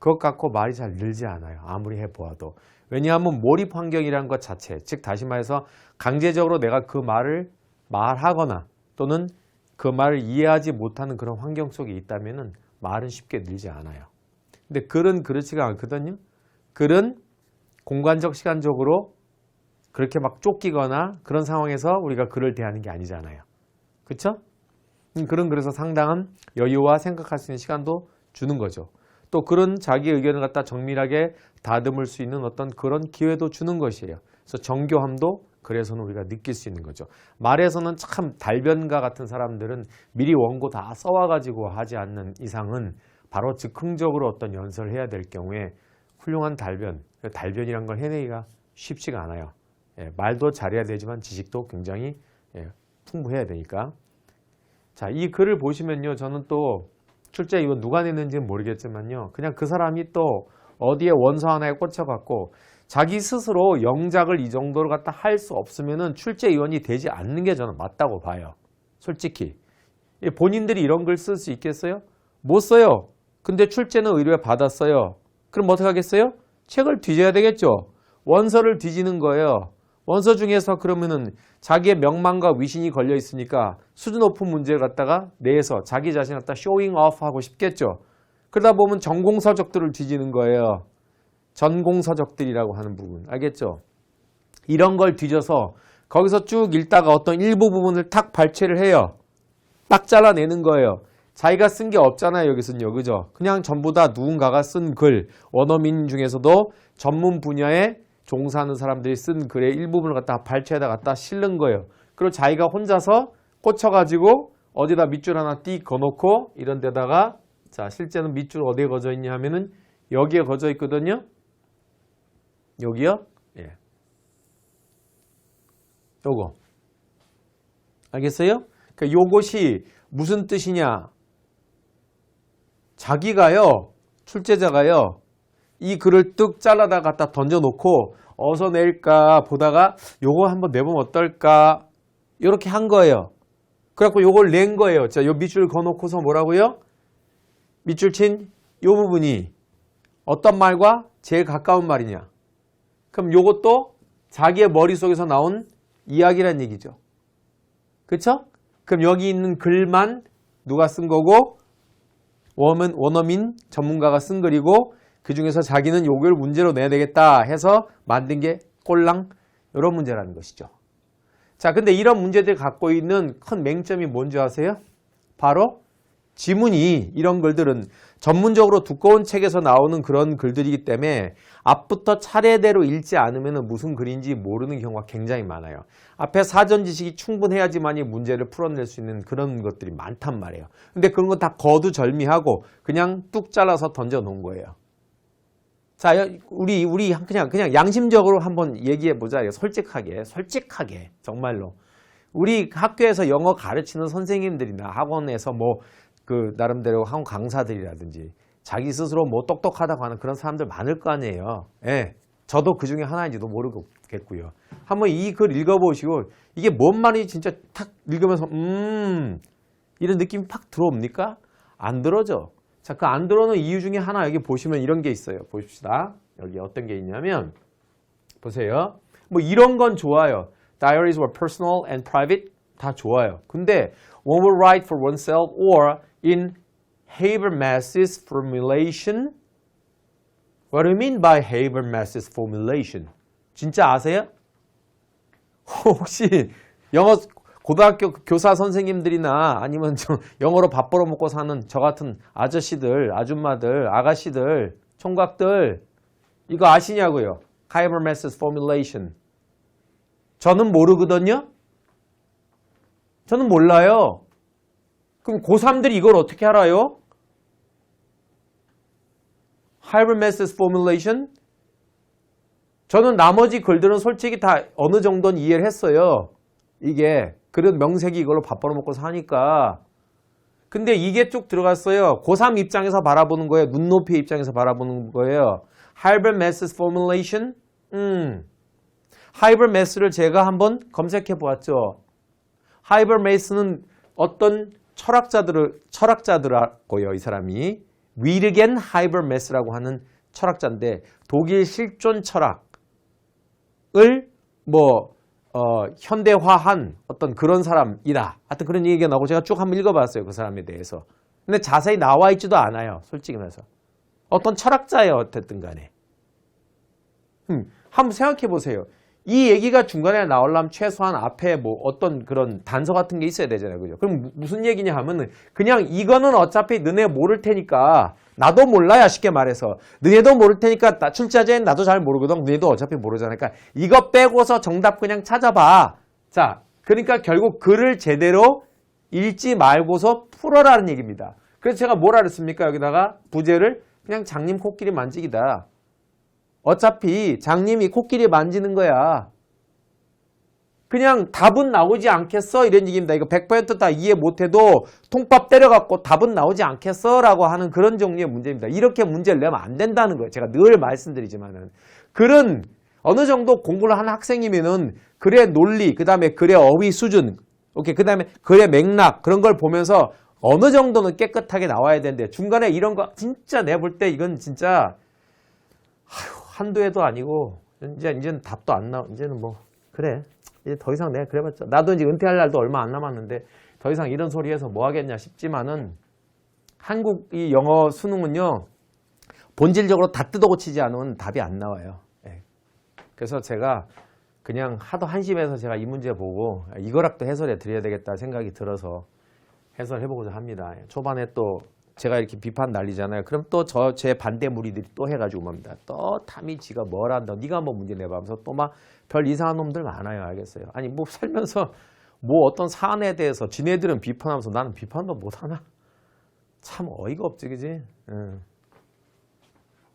그것 갖고 말이 잘 늘지 않아요. 아무리 해보아도. 왜냐하면 몰입 환경이라는 것 자체, 즉 다시 말해서 강제적으로 내가 그 말을 말하거나 또는 그 말을 이해하지 못하는 그런 환경 속에 있다면 말은 쉽게 늘지 않아요. 근데 글은 그렇지가 않거든요. 글은 공간적 시간적으로 그렇게 막 쫓기거나 그런 상황에서 우리가 글을 대하는 게 아니잖아요. 그렇죠? 글은 그래서 상당한 여유와 생각할 수 있는 시간도 주는 거죠. 또 글은 자기 의견을 갖다 정밀하게 다듬을 수 있는 어떤 그런 기회도 주는 것이에요. 그래서 정교함도 그래서는 우리가 느낄 수 있는 거죠. 말에서는 참 달변가 같은 사람들은 미리 원고 다 써와가지고 하지 않는 이상은 바로 즉흥적으로 어떤 연설을 해야 될 경우에 훌륭한 달변이란 걸 해내기가 쉽지가 않아요. 말도 잘해야 되지만 지식도 굉장히 풍부해야 되니까. 자, 이 글을 보시면요. 저는 또 출제 이거 누가 냈는지는 모르겠지만요. 그냥 그 사람이 또 어디에 원서 하나에 꽂혀갖고 자기 스스로 영작을 이 정도로 갖다 할 수 없으면은 출제위원이 되지 않는 게 저는 맞다고 봐요. 솔직히. 본인들이 이런 글 쓸 수 있겠어요? 못 써요. 근데 출제는 의뢰 받았어요. 그럼 어떻게 하겠어요? 책을 뒤져야 되겠죠. 원서를 뒤지는 거예요. 원서 중에서 그러면은 자기의 명망과 위신이 걸려 있으니까 수준 높은 문제를 갖다가 내에서 자기 자신을 갖다 쇼잉 오프 하고 싶겠죠. 그러다 보면 전공서적들을 뒤지는 거예요. 전공서적들이라고 하는 부분. 알겠죠? 이런 걸 뒤져서 거기서 쭉 읽다가 어떤 일부 부분을 탁 발췌를 해요. 딱 잘라내는 거예요. 자기가 쓴 게 없잖아요. 여기서는요. 그죠? 그냥 전부 다 누군가가 쓴 글, 원어민 중에서도 전문 분야에 종사하는 사람들이 쓴 글의 일부분을 갖다 발췌에다 갖다 실는 거예요. 그리고 자기가 혼자서 꽂혀가지고 어디다 밑줄 하나 띡 거놓고 이런 데다가 자 실제는 밑줄 어디에 거져 있냐 하면은 여기에 거져 있거든요. 여기요? 예. 요거. 알겠어요? 그러니까 요것이 무슨 뜻이냐? 자기가요, 출제자가요, 이 글을 뚝 잘라다 갖다 던져놓고 어디서 낼까 보다가 요거 한번 내보면 어떨까? 이렇게 한 거예요. 그래갖고 요걸 낸 거예요. 자, 요 밑줄 거놓고서 뭐라고요? 밑줄 친 요 부분이 어떤 말과 제일 가까운 말이냐? 그럼 요것도 자기의 머릿속에서 나온 이야기란 얘기죠. 그쵸? 그럼 여기 있는 글만 누가 쓴 거고 원어민 전문가가 쓴 글이고 그 중에서 자기는 요걸 문제로 내야 되겠다 해서 만든 게 꼴랑 이런 문제라는 것이죠. 자, 근데 이런 문제들 갖고 있는 큰 맹점이 뭔지 아세요? 바로 지문이 이런 글들은 전문적으로 두꺼운 책에서 나오는 그런 글들이기 때문에 앞부터 차례대로 읽지 않으면 무슨 글인지 모르는 경우가 굉장히 많아요. 앞에 사전 지식이 충분해야지만이 문제를 풀어낼 수 있는 그런 것들이 많단 말이에요. 근데 그런 건 다 거두절미하고 그냥 뚝 잘라서 던져 놓은 거예요. 자, 우리 그냥 양심적으로 한번 얘기해 보자. 솔직하게 정말로. 우리 학교에서 영어 가르치는 선생님들이나 학원에서 뭐 그 나름대로 학원 강사들이라든지 자기 스스로 뭐 똑똑하다고 하는 그런 사람들 많을 거 아니에요. 예. 저도 그 중에 하나인지도 모르겠고요. 한번 이 글 읽어보시고 이게 뭔 말인지 진짜 탁 읽으면서 이런 느낌이 팍 들어옵니까? 안 들어죠. 자, 그 안 들어오는 이유 중에 하나 여기 보시면 이런 게 있어요. 보십시다. 여기 어떤 게 있냐면 보세요. 뭐 이런 건 좋아요. Diaries were personal and private 다 좋아요. 근데 one will write for oneself or in Habermas's formulation. What do you mean by Habermas's formulation? 진짜 아세요? 혹시 영어 고등학교 교사 선생님들이나 아니면 영어로 밥 벌어먹고 사는 저 같은 아저씨들, 아줌마들, 아가씨들, 총각들 이거 아시냐고요? Habermas's formulation. 저는 모르거든요. 저는 몰라요. 그럼 고3들이 이걸 어떻게 알아요? Habermas's formulation? 저는 나머지 글들은 솔직히 다 어느 정도는 이해를 했어요. 이게 그런 명색이 이걸로 밥 벌어먹고 사니까. 근데 이게 쭉 들어갔어요. 고3 입장에서 바라보는 거예요. 눈높이의 입장에서 바라보는 거예요. Habermas's formulation? Habermas를 제가 한번 검색해 보았죠. Habermas는 어떤 철학자들하고요. 이 사람이 위르겐 하이버메스라고 하는 철학자인데 독일 실존 철학을 현대화한 어떤 그런 사람이다. 하여튼 그런 얘기가 나오고 제가 쭉 한번 읽어봤어요. 그 사람에 대해서. 근데 자세히 나와 있지도 않아요. 솔직히 말해서. 어떤 철학자예요. 어쨌든 간에. 한번 생각해 보세요. 이 얘기가 중간에 나오려면 최소한 앞에 뭐 어떤 그런 단서 같은 게 있어야 되잖아요. 그죠? 그럼 무슨 얘기냐 하면은 그냥 이거는 어차피 너네 모를 테니까 나도 몰라야 쉽게 말해서 너네도 모를 테니까 출제자인 나도 잘 모르거든. 너네도 어차피 모르잖아. 그러니까 이거 빼고서 정답 그냥 찾아봐. 자, 그러니까 결국 글을 제대로 읽지 말고서 풀어라는 얘기입니다. 그래서 제가 뭐라 그랬습니까? 여기다가 부제를 그냥 장님 코끼리 만지기다. 어차피 장님이 코끼리 만지는 거야. 그냥 답은 나오지 않겠어? 이런 얘기입니다. 이거 100% 다 이해 못해도 통밥 때려갖고 답은 나오지 않겠어? 라고 하는 그런 종류의 문제입니다. 이렇게 문제를 내면 안 된다는 거예요. 제가 늘 말씀드리지만은. 글은 어느 정도 공부를 하는 학생이면은 글의 논리, 그 다음에 글의 어휘 수준, 오케이, 그 다음에 글의 맥락, 그런 걸 보면서 어느 정도는 깨끗하게 나와야 되는데 중간에 이런 거 진짜 내가 볼 때 이건 진짜 한두 해도 아니고 이제는 답도 안 나와. 이제는 뭐 그래. 이제 더 이상 내가 그래봤자 나도 이제 은퇴할 날도 얼마 안 남았는데 더 이상 이런 소리 해서 뭐 하겠냐 싶지만은 한국 이 영어 수능은요 본질적으로 다 뜯어고치지 않으면 답이 안 나와요. 예. 그래서 제가 그냥 하도 한심해서 제가 이 문제 보고 이거라도 해설해 드려야 되겠다 생각이 들어서 해설해보고자 합니다. 초반에 또 제가 이렇게 비판 날리잖아요. 그럼 또 제 반대 무리들이 또 해가지고 맙니다. 또 탐이 지가 뭘 한다. 네가 뭐 문제 내봐 하면서 또 막 별 이상한 놈들 많아요. 알겠어요. 아니 뭐 살면서 뭐 어떤 사안에 대해서 지네들은 비판하면서 나는 비판도 못하나? 참 어이가 없지 그지?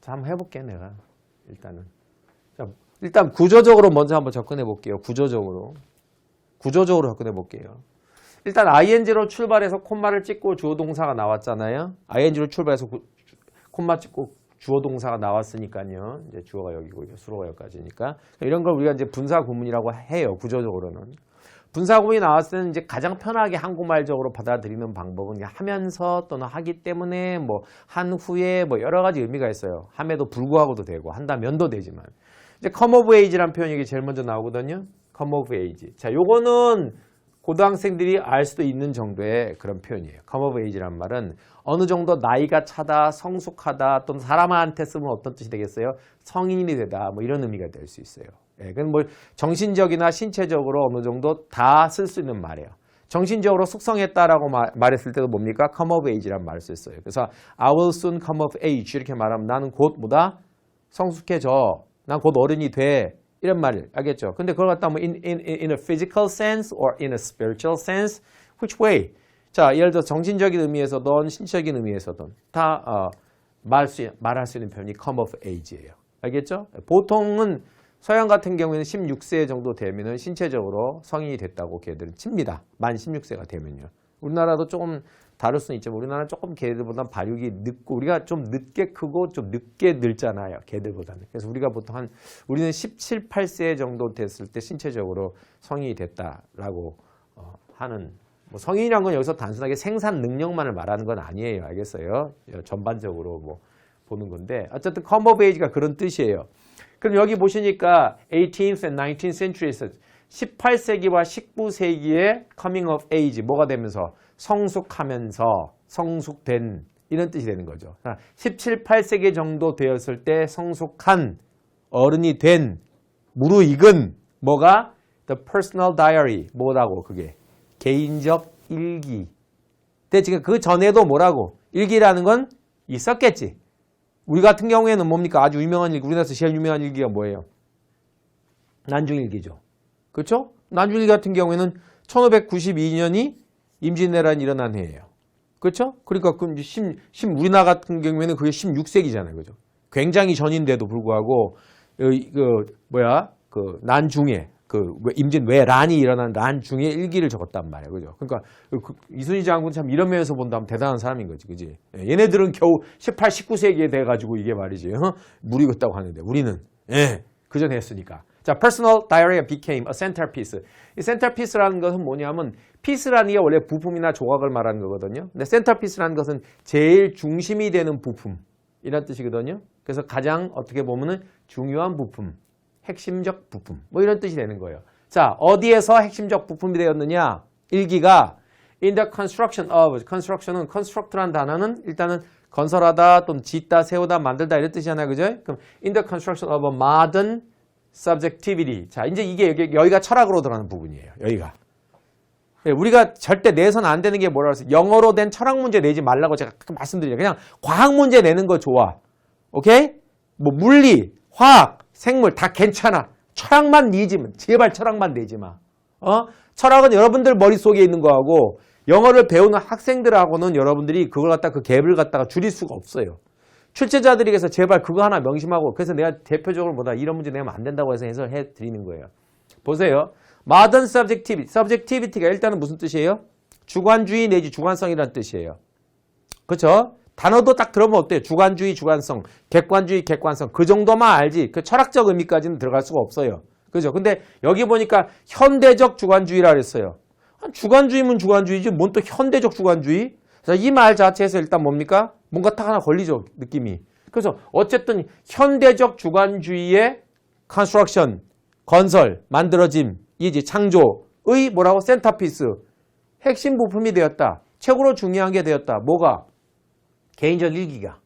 자 한번 해볼게 내가 일단은. 자, 일단 구조적으로 먼저 한번 접근해 볼게요. 구조적으로 접근해 볼게요. 일단 ing로 출발해서 콤마를 찍고 주어 동사가 나왔잖아요. ing로 출발해서 콤마 찍고 주어 동사가 나왔으니까요. 이제 주어가 여기고 수로가 여기까지니까 이런 걸 우리가 이제 분사 구문이라고 해요. 구조적으로는. 분사 구문이 나왔을 때는 이제 가장 편하게 한국말적으로 받아들이는 방법은 그냥 하면서 또는 하기 때문에 뭐 한 후에 뭐 여러 가지 의미가 있어요. 함에도 불구하고도 되고 한다면도 되지만 이제 come of age라는 표현이 제일 먼저 나오거든요. come of age. 자, 요거는 고등학생들이 알 수도 있는 정도의 그런 표현이에요. come of age란 말은 어느 정도 나이가 차다, 성숙하다, 또는 사람한테 쓰면 어떤 뜻이 되겠어요? 성인이 되다, 뭐 이런 의미가 될 수 있어요. 예, 그건 뭐 정신적이나 신체적으로 어느 정도 다 쓸 수 있는 말이에요. 정신적으로 숙성했다라고 말했을 때도 뭡니까? come of age란 말을 썼어요. 그래서 I will soon come of age 이렇게 말하면 나는 곧 뭐다? 성숙해져. 난 곧 어른이 돼. 이런 말을 알겠죠? 근데 그걸 갖다 뭐 in a physical sense or in a spiritual sense, which way? 자, 예를 들어 정신적인 의미에서든 신체적인 의미에서든 다 말할 수 있는 표현이 come of age예요. 알겠죠? 보통은 서양 같은 경우에는 16세 정도 되면은 신체적으로 성인이 됐다고 걔들은 칩니다. 만 16세가 되면요. 우리나라도 조금 다를 수는 있지만 우리나라는 조금 걔들보다 발육이 늦고 우리가 좀 늦게 크고 좀 늦게 늙잖아요. 걔들보다는. 그래서 우리가 보통 우리는 17, 8세 정도 됐을 때 신체적으로 성인이 됐다라고 하는 뭐 성인이란 건 여기서 단순하게 생산 능력만을 말하는 건 아니에요. 알겠어요? 전반적으로 뭐 보는 건데 어쨌든 come of age가 그런 뜻이에요. 그럼 여기 보시니까 18th and 19th century에서 18세기와 19세기의 coming of age 뭐가 되면서 성숙하면서 성숙된 이런 뜻이 되는 거죠. 17, 8세기 정도 되었을 때 성숙한 어른이 된 무르익은 뭐가 the personal diary 뭐라고 그게 개인적 일기. 근데 지금 그 전에도 뭐라고 일기라는 건 있었겠지. 우리 같은 경우에는 뭡니까? 아주 유명한 일기, 우리나라에서 제일 유명한 일기가 뭐예요? 난중일기죠. 그렇죠? 난중일기 같은 경우에는 1592년이 임진왜란이 일어난 해예요. 그렇죠? 그러니까 우리나라 같은 경우에는 그게 16세기잖아요. 그죠? 굉장히 전인데도 불구하고 난중에 임진왜란이 일어난 난중에 일기를 적었단 말이에요. 그죠? 그러니까 이순신 장군 참 이런 면에서 본다면 대단한 사람인 거지. 그지? 얘네들은 겨우 18, 19세기에 돼 가지고 이게 말이지. 물이 익었다고 하는데 우리는 그 전에 했으니까. 자, personal diarrhea became a centerpiece. 이 centerpiece라는 것은 뭐냐면 piece라는 게 원래 부품이나 조각을 말하는 거거든요. 근데 centerpiece라는 것은 제일 중심이 되는 부품 이란 뜻이거든요. 그래서 가장 어떻게 보면은 중요한 부품, 핵심적 부품 뭐 이런 뜻이 되는 거예요. 자, 어디에서 핵심적 부품이 되었느냐? 1기가 in the construction of, construction은 construct라는 단어는 일단은 건설하다 또는 짓다, 세우다, 만들다 이런 뜻이잖아요. 그죠? 그럼 in the construction of a modern subjectivity. 자, 이제 이게 여기가 철학으로 들어가는 부분이에요. 여기가. 우리가 절대 내선 안 되는 게 뭐라고 했어요? 영어로 된 철학 문제 내지 말라고 제가 말씀드려요. 그냥 과학 문제 내는 거 좋아. 오케이? 뭐 물리, 화학, 생물 다 괜찮아. 철학만 내지 마. 제발 철학만 내지 마. 철학은 여러분들 머릿속에 있는 거하고 영어를 배우는 학생들하고는 여러분들이 그걸 갖다 그 갭을 갖다가 줄일 수가 없어요. 출제자들에게서 제발 그거 하나 명심하고 그래서 내가 대표적으로 뭐다 이런 문제 내면 안 된다고 해서 해설해 드리는 거예요. 보세요. Modern subjectivity. subjectivity가 일단은 무슨 뜻이에요? 주관주의 내지 주관성이라는 뜻이에요. 그렇죠? 단어도 딱 들어보면 어때요? 주관주의, 주관성, 객관주의, 객관성. 그 정도만 알지 그 철학적 의미까지는 들어갈 수가 없어요. 그죠? 근데 여기 보니까 현대적 주관주의라 그랬어요. 주관주의면 주관주의지 뭔 또 현대적 주관주의? 이 말 자체에서 일단 뭡니까? 뭔가 딱 하나 걸리죠, 느낌이. 그래서 어쨌든 현대적 주관주의의 construction, 건설, 만들어짐, 이제 창조의 뭐라고? 센터피스, 핵심 부품이 되었다. 최고로 중요한 게 되었다. 뭐가? 개인적 일기가.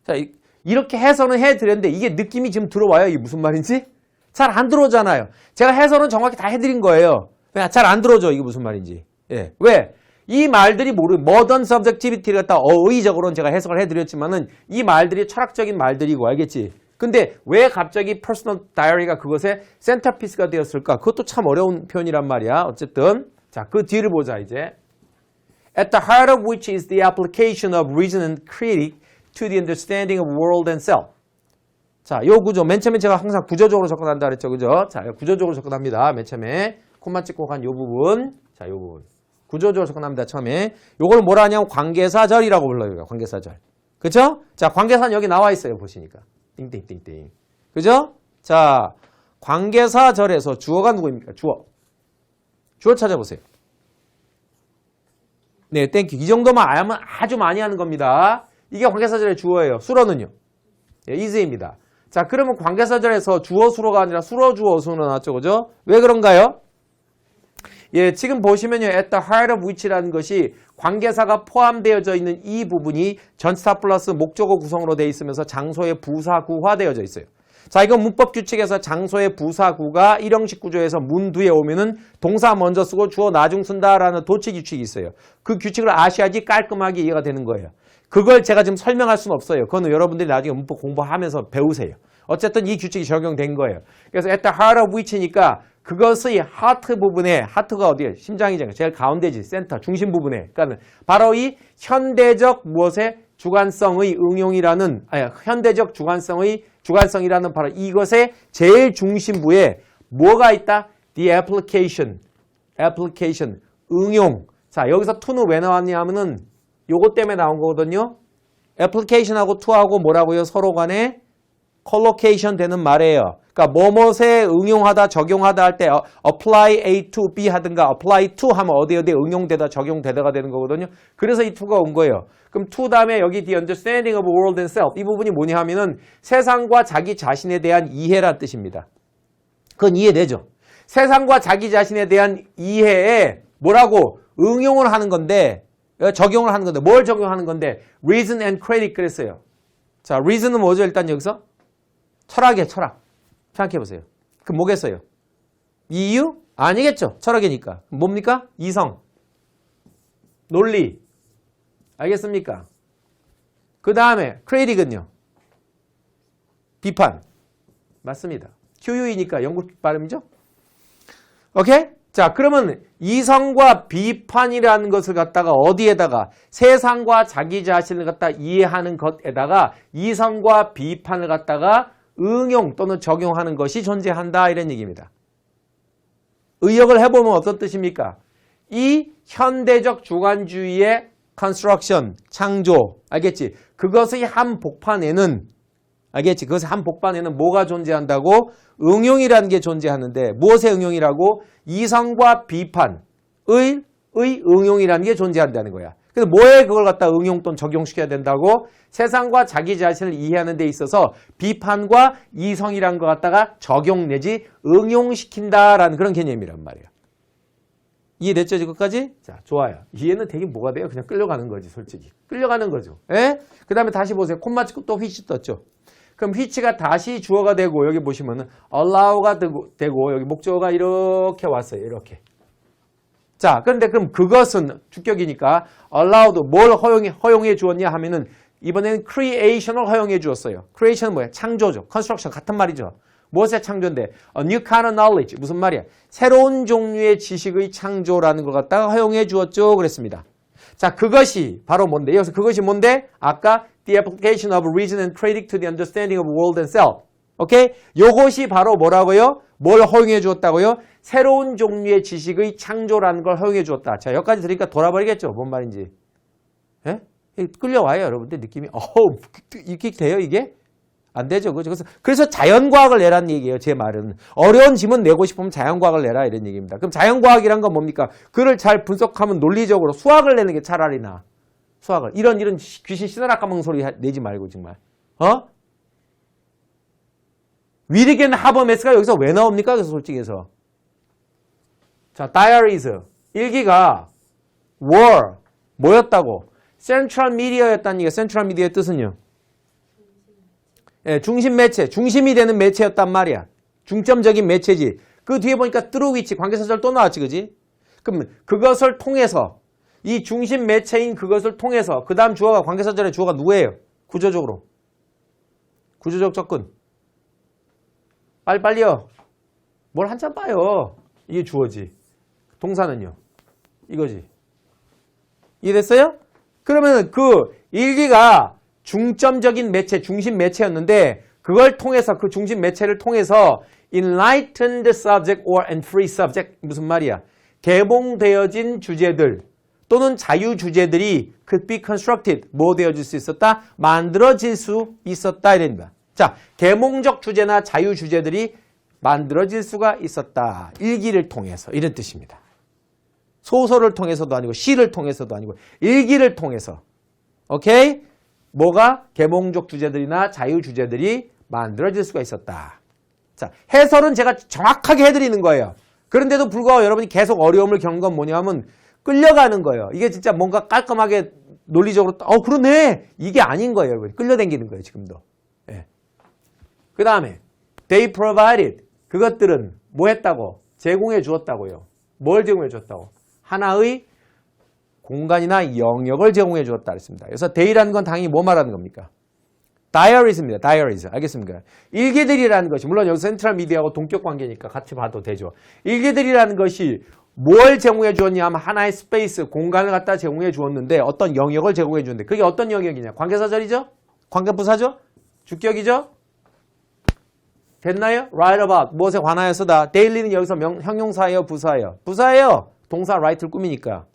자, 이렇게 해설은 해드렸는데 이게 느낌이 지금 들어와요. 이게 무슨 말인지? 잘 안 들어오잖아요. 제가 해설은 정확히 다 해드린 거예요. 그냥 잘 안 들어오죠. 이게 무슨 말인지. 예. 왜? 이 말들이 모던 서브젝티비티를 갖다 어의적으로는 제가 해석을 해드렸지만은 이 말들이 철학적인 말들이고 알겠지? 근데 왜 갑자기 퍼스널 다이어리가 그것의 센터피스가 되었을까? 그것도 참 어려운 표현이란 말이야. 어쨌든 자, 그 뒤를 보자 이제. At the heart of which is the application of reason and critique to the understanding of world and self. 자, 요 구조 맨 처음에 제가 항상 구조적으로 접근한다 그랬죠, 그죠? 자, 구조적으로 접근합니다. 맨 처음에 콤마 찍고 간 요 부분, 자, 요 부분 구조적으로 접근합니다. 처음에 요걸 뭐라 하냐면 관계사절이라고 불러요. 관계사절, 그죠? 자, 관계사는 여기 나와 있어요. 보시니까 띵띵띵띵, 그죠? 자, 관계사절에서 주어가 누구입니까? 주어 찾아보세요. 네, 땡큐. 이 정도만 알면 아주 많이 하는 겁니다. 이게 관계사절의 주어예요. 수로는요? 예, is입니다. 자, 그러면 관계사절에서 주어 수로가 아니라 수로 주어 어순으로 나왔죠. 그죠? 왜 그런가요? 예, 지금 보시면요. at the heart of which라는 것이 관계사가 포함되어져 있는 이 부분이 전치사 플러스 목적어 구성으로 되어 있으면서 장소의 부사구화되어져 있어요. 자, 이건 문법 규칙에서 장소의 부사구가 일형식 구조에서 문 뒤에 오면은 동사 먼저 쓰고 주어 나중 쓴다라는 도치 규칙이 있어요. 그 규칙을 아셔야지 깔끔하게 이해가 되는 거예요. 그걸 제가 지금 설명할 수는 없어요. 그건 여러분들이 나중에 문법 공부하면서 배우세요. 어쨌든 이 규칙이 적용된 거예요. 그래서 at the heart of which니까 그것의 하트 부분에, 하트가 어디에? 심장이잖아요. 제일 가운데지, 센터, 중심 부분에. 그러니까 바로 이 현대적 무엇의 주관성의 응용이라는, 현대적 주관성이라는 바로 이것의 제일 중심부에 뭐가 있다? The application, 응용. 자, 여기서 to는 왜 나왔냐 하면은 요것 때문에 나온 거거든요. application하고 to하고 뭐라고요? 서로 간에 collocation 되는 말이에요. 그러니까 뭐뭇에 응용하다, 적용하다 할 때 apply A to B 하든가 apply to 하면 어디에 응용되다, 적용되다가 되는 거거든요. 그래서 이 to가 온 거예요. 그럼 to 다음에 여기 the understanding of world and self 이 부분이 뭐냐 하면은 세상과 자기 자신에 대한 이해란 뜻입니다. 그건 이해되죠? 세상과 자기 자신에 대한 이해에 뭐라고? 응용을 하는 건데 적용을 하는 건데 뭘 적용하는 건데 reason and critique 그랬어요. 자, reason은 뭐죠? 일단 여기서 철학이에요. 철학. 생각해 보세요. 그럼 뭐겠어요? 이유? 아니겠죠. 철학이니까. 뭡니까? 이성. 논리. 알겠습니까? 그 다음에 critique은요. 비판. 맞습니다. QU이니까 영국 발음이죠. 오케이? 자, 그러면 이성과 비판이라는 것을 갖다가 어디에다가 세상과 자기 자신을 갖다 이해하는 것에다가 이성과 비판을 갖다가 응용 또는 적용하는 것이 존재한다 이런 얘기입니다. 의역을 해보면 어떤 뜻입니까? 이 현대적 주관주의의 construction, 창조, 알겠지? 그것의 한 복판에는 알겠지? 그것의 한 복반에는 뭐가 존재한다고? 응용이라는 게 존재하는데 무엇의 응용이라고? 이성과 비판의 응용이라는 게 존재한다는 거야. 그래서 뭐에 그걸 갖다 응용 또는 적용시켜야 된다고? 세상과 자기 자신을 이해하는 데 있어서 비판과 이성이라는 것 갖다가 적용 내지 응용시킨다라는 그런 개념이란 말이야. 이해됐죠, 지금까지? 자, 좋아요. 이해는 되게 뭐가 돼요? 그냥 끌려가는 거지, 솔직히. 끌려가는 거죠. 예? 그 다음에 다시 보세요. 콤마 찍고 또 which 떴죠. 그럼 which가 다시 주어가 되고, 여기 보시면은 allow가 되고, 여기 목적어가 이렇게 왔어요. 이렇게. 자, 그런데 그럼 그것은 주격이니까 allowed 뭘 허용해 주었냐 하면은 이번에는 creation을 허용해 주었어요. creation은 뭐야? 창조죠. construction 같은 말이죠. 무엇의 창조인데? A new kind of knowledge. 무슨 말이야? 새로운 종류의 지식의 창조라는 걸 갖다가 허용해 주었죠. 그랬습니다. 자, 그것이 바로 뭔데? 여기서 그것이 뭔데? 아까 the application of reason and critic to the understanding of world and self. 오케이? 요것이 바로 뭐라고요? 뭘 허용해 주었다고요? 새로운 종류의 지식의 창조라는 걸 허용해 주었다. 자, 여기까지 들으니까 돌아버리겠죠? 뭔 말인지. 예? 끌려와요, 여러분들 느낌이. 이렇게 돼요, 이게? 안 되죠. 그래서 자연과학을 내라는 얘기예요. 제 말은. 어려운 지문 내고 싶으면 자연과학을 내라 이런 얘기입니다. 그럼 자연과학이란 건 뭡니까? 그걸 잘 분석하면 논리적으로 수학을 내는 게 차라리 나. 수학을. 이런 귀신 씨나라 까먹는 소리 내지 말고 정말. 위리겐 하버메스가 여기서 왜 나옵니까? 그래서 솔직히 해서. 자, diaries. 일기가 were 뭐였다고? central media였다는 얘기가 central media의 뜻은요? 예, 중심 매체, 중심이 되는 매체였단 말이야. 중점적인 매체지. 그 뒤에 보니까 through which 관계사절 또 나왔지, 그지? 그럼 그것을 통해서 이 중심 매체인 그것을 통해서 그 다음 주어가 관계사절의 주어가 누구예요? 구조적으로. 구조적 접근. 빨리요. 뭘 한참 봐요. 이게 주어지. 동사는요? 이거지. 이해됐어요? 그러면 그 일기가 중점적인 매체, 중심 매체였는데 그걸 통해서 그 중심 매체를 통해서 enlightened subject or and free subject 무슨 말이야? 개봉되어진 주제들 또는 자유 주제들이 could be constructed 뭐 되어질 수 있었다? 만들어질 수 있었다 이랍니다. 자, 계몽적 주제나 자유 주제들이 만들어질 수가 있었다. 일기를 통해서 이런 뜻입니다. 소설을 통해서도 아니고 시를 통해서도 아니고 일기를 통해서 오케이? 뭐가? 계몽적 주제들이나 자유 주제들이 만들어질 수가 있었다. 자, 해설은 제가 정확하게 해드리는 거예요. 그런데도 불구하고 여러분이 계속 어려움을 겪는 건 뭐냐면 끌려가는 거예요. 이게 진짜 뭔가 깔끔하게 논리적으로 그러네. 이게 아닌 거예요. 여러분. 끌려다니는 거예요. 지금도. 예. 그 다음에 they provided 그것들은 뭐 했다고? 제공해 주었다고요. 뭘 제공해 주었다고? 하나의 공간이나 영역을 제공해 주었다 그랬습니다. 그래서 they라는 건 당연히 뭐 말하는 겁니까? diaries입니다. diaries. 알겠습니까? 일기들이라는 것이 물론 여기 센트럴 미디어하고 동격 관계니까 같이 봐도 되죠. 일기들이라는 것이 뭘 제공해 주었냐 하면 하나의 스페이스, 공간을 갖다 제공해 주었는데 어떤 영역을 제공해 주는데 그게 어떤 영역이냐? 관계사절이죠? 관계부사죠? 주격이죠? 됐나요? write about 무엇에 관하여서다. daily는 여기서 형용사예요? 부사예요? 부사예요. 동사 write를 꾸미니까.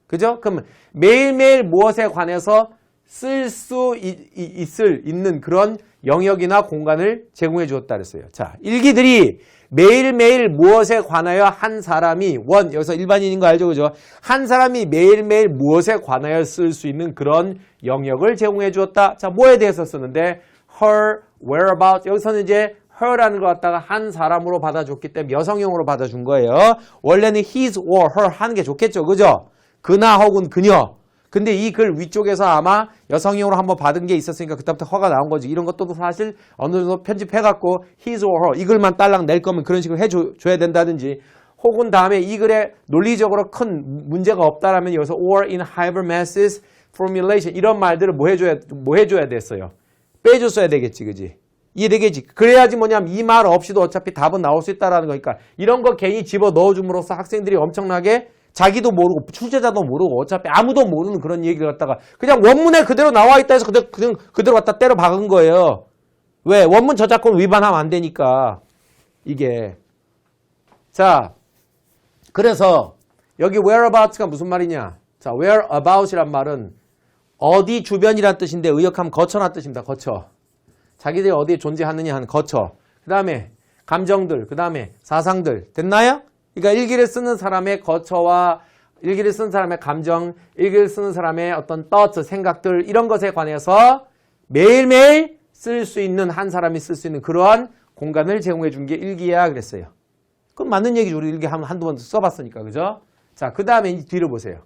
그죠? 그럼 매일매일 무엇에 관해서 쓸 수 있는 그런 영역이나 공간을 제공해 주었다 그랬어요. 자, 일기들이 매일매일 무엇에 관하여 한 사람이 여기서 일반인인 거 알죠? 그죠? 한 사람이 매일매일 무엇에 관하여 쓸 수 있는 그런 영역을 제공해 주었다. 자, 뭐에 대해서 쓰는데 her, whereabout 여기서는 이제 her라는 걸 갖다가 한 사람으로 받아줬기 때문에 여성용으로 받아준 거예요. 원래는 his or her 하는 게 좋겠죠. 그죠? 그나 혹은 그녀. 근데 이 글 위쪽에서 아마 여성용으로 한번 받은 게 있었으니까 그때부터 허가 나온 거지. 이런 것도 사실 어느 정도 편집해갖고 his or her 이 글만 딸랑 낼 거면 그런 식으로 해줘야 된다든지 혹은 다음에 이 글에 논리적으로 큰 문제가 없다라면 여기서 or in Habermas's formulation 이런 말들을 뭐 해줘야 됐어요. 빼줬어야 되겠지. 그지? 이해되겠지? 그래야지 뭐냐면 이 말 없이도 어차피 답은 나올 수 있다라는 거니까 이런 거 괜히 집어 넣어줌으로써 학생들이 엄청나게 자기도 모르고 출제자도 모르고 어차피 아무도 모르는 그런 얘기를 갖다가 그냥 원문에 그대로 나와 있다 해서 그대로 갖다 때려 박은 거예요. 왜? 원문 저작권 위반하면 안 되니까. 이게. 자, 그래서 여기 whereabouts가 무슨 말이냐? 자, whereabout이란 말은 어디 주변이란 뜻인데 의역하면 거처란 뜻입니다. 거처. 자기들이 어디에 존재하느냐 하는 거처. 그 다음에 감정들, 그 다음에 사상들. 됐나요? 그러니까 일기를 쓰는 사람의 거처와 일기를 쓰는 사람의 감정, 일기를 쓰는 사람의 어떤 thoughts, 생각들 이런 것에 관해서 매일매일 쓸 수 있는 한 사람이 쓸 수 있는 그러한 공간을 제공해 준 게 일기야 그랬어요. 그건 맞는 얘기죠. 우리 일기 한두 번 써봤으니까. 그죠? 자, 그 다음에 뒤로 보세요.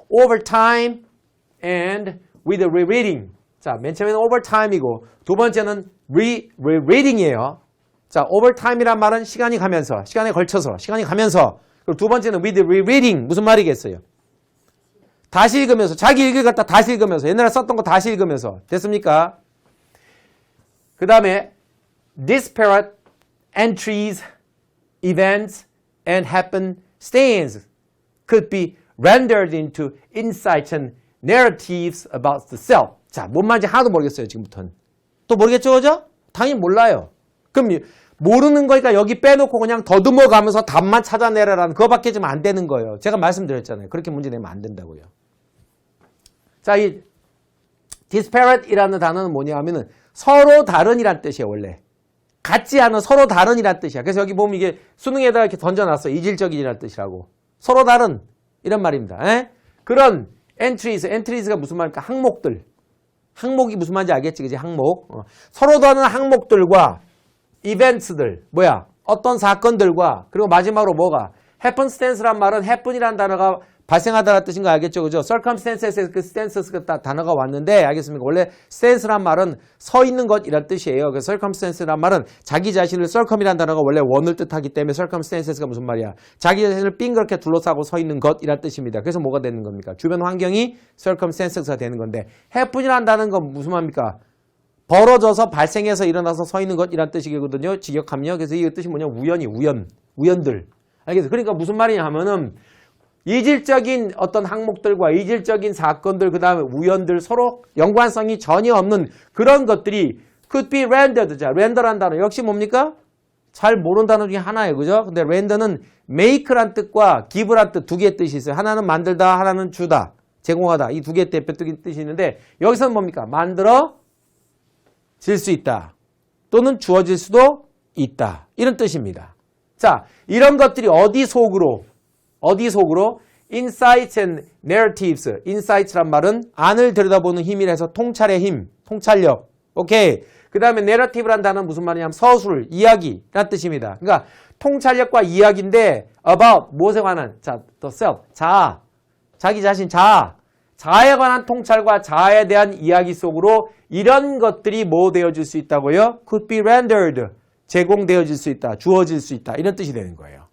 Over time and with rereading. 자, 맨 처음에는 over time이고 두 번째는 rereading이에요. 자, over time이란 말은 시간이 가면서, 시간에 걸쳐서, 시간이 가면서. 그리고 두 번째는 with rereading. 무슨 말이겠어요? 다시 읽으면서, 자기 일기를 갖다 다시 읽으면서, 옛날에 썼던 거 다시 읽으면서. 됐습니까? 그 다음에 disparate entries, events, and happenstances could be rendered into insights and narratives about the self. 자, 뭔 말인지 하나도 모르겠어요, 지금부터는. 또 모르겠죠, 그죠? 당연히 몰라요. 그럼 모르는 거니까 여기 빼놓고 그냥 더듬어 가면서 답만 찾아내라라는 그거밖에 좀 안 되는 거예요. 제가 말씀드렸잖아요. 그렇게 문제 내면 안 된다고요. 자, 이 disparate이라는 단어는 뭐냐 하면은 서로 다른이란 뜻이에요, 원래. 같지 않은 서로 다른이란 뜻이야. 그래서 여기 보면 이게 수능에다가 이렇게 던져놨어. 이질적인이란 뜻이라고. 서로 다른 이런 말입니다. 에? 그런 엔트리즈가 무슨 말입니까? 항목들. 항목이 무슨 말인지 알겠지, 그지? 항목. 서로 다른 항목들과 이벤트들, 뭐야? 어떤 사건들과 그리고 마지막으로 뭐가? happenstance란 말은 happen이라는 단어가 발생하다는 뜻인 거 알겠죠, 그죠? circumstances에서 그 stance가 단어가 왔는데, 알겠습니까? 원래 stance란 말은 서 있는 것이란 뜻이에요. 그래서 circumstance란 말은 자기 자신을 circum이라는 단어가 원래 원을 뜻하기 때문에 circumstances가 무슨 말이야? 자기 자신을 삥그렇게 둘러싸고 서 있는 것이란 뜻입니다. 그래서 뭐가 되는 겁니까? 주변 환경이 circumstances가 되는 건데, happen이라는 단어는 건 무슨 말입니까? 벌어져서 발생해서 일어나서 서 있는 것이란 뜻이거든요. 직역하면요. 그래서 이 뜻이 뭐냐? 우연들. 알겠어요? 그러니까 무슨 말이냐 하면은 이질적인 어떤 항목들과 이질적인 사건들, 그 다음에 우연들, 서로 연관성이 전혀 없는 그런 것들이 could be rendered. 자, render란 단어 역시 뭡니까? 잘 모르는 단어 중에 하나예요. 그죠? 근데 render는 make란 뜻과 give란 뜻 두 개의 뜻이 있어요. 하나는 만들다, 하나는 주다, 제공하다. 이 두 개의 대표적인 뜻이 있는데 여기서는 뭡니까? 만들어 질 수 있다. 또는 주어질 수도 있다. 이런 뜻입니다. 자, 이런 것들이 어디 속으로? insights and narratives. insights란 말은 안을 들여다보는 힘이라서 통찰의 힘, 통찰력. 오케이. 그 다음에 narrative란 단어는 무슨 말이냐면 서술, 이야기란 뜻입니다. 그러니까 통찰력과 이야기인데 about 무엇에 관한? 자, the self, 자아, 자기 자신, 자아에 관한 통찰과 자아에 대한 이야기 속으로 이런 것들이 뭐 되어질 수 있다고요? could be rendered. 제공되어질 수 있다, 주어질 수 있다. 이런 뜻이 되는 거예요.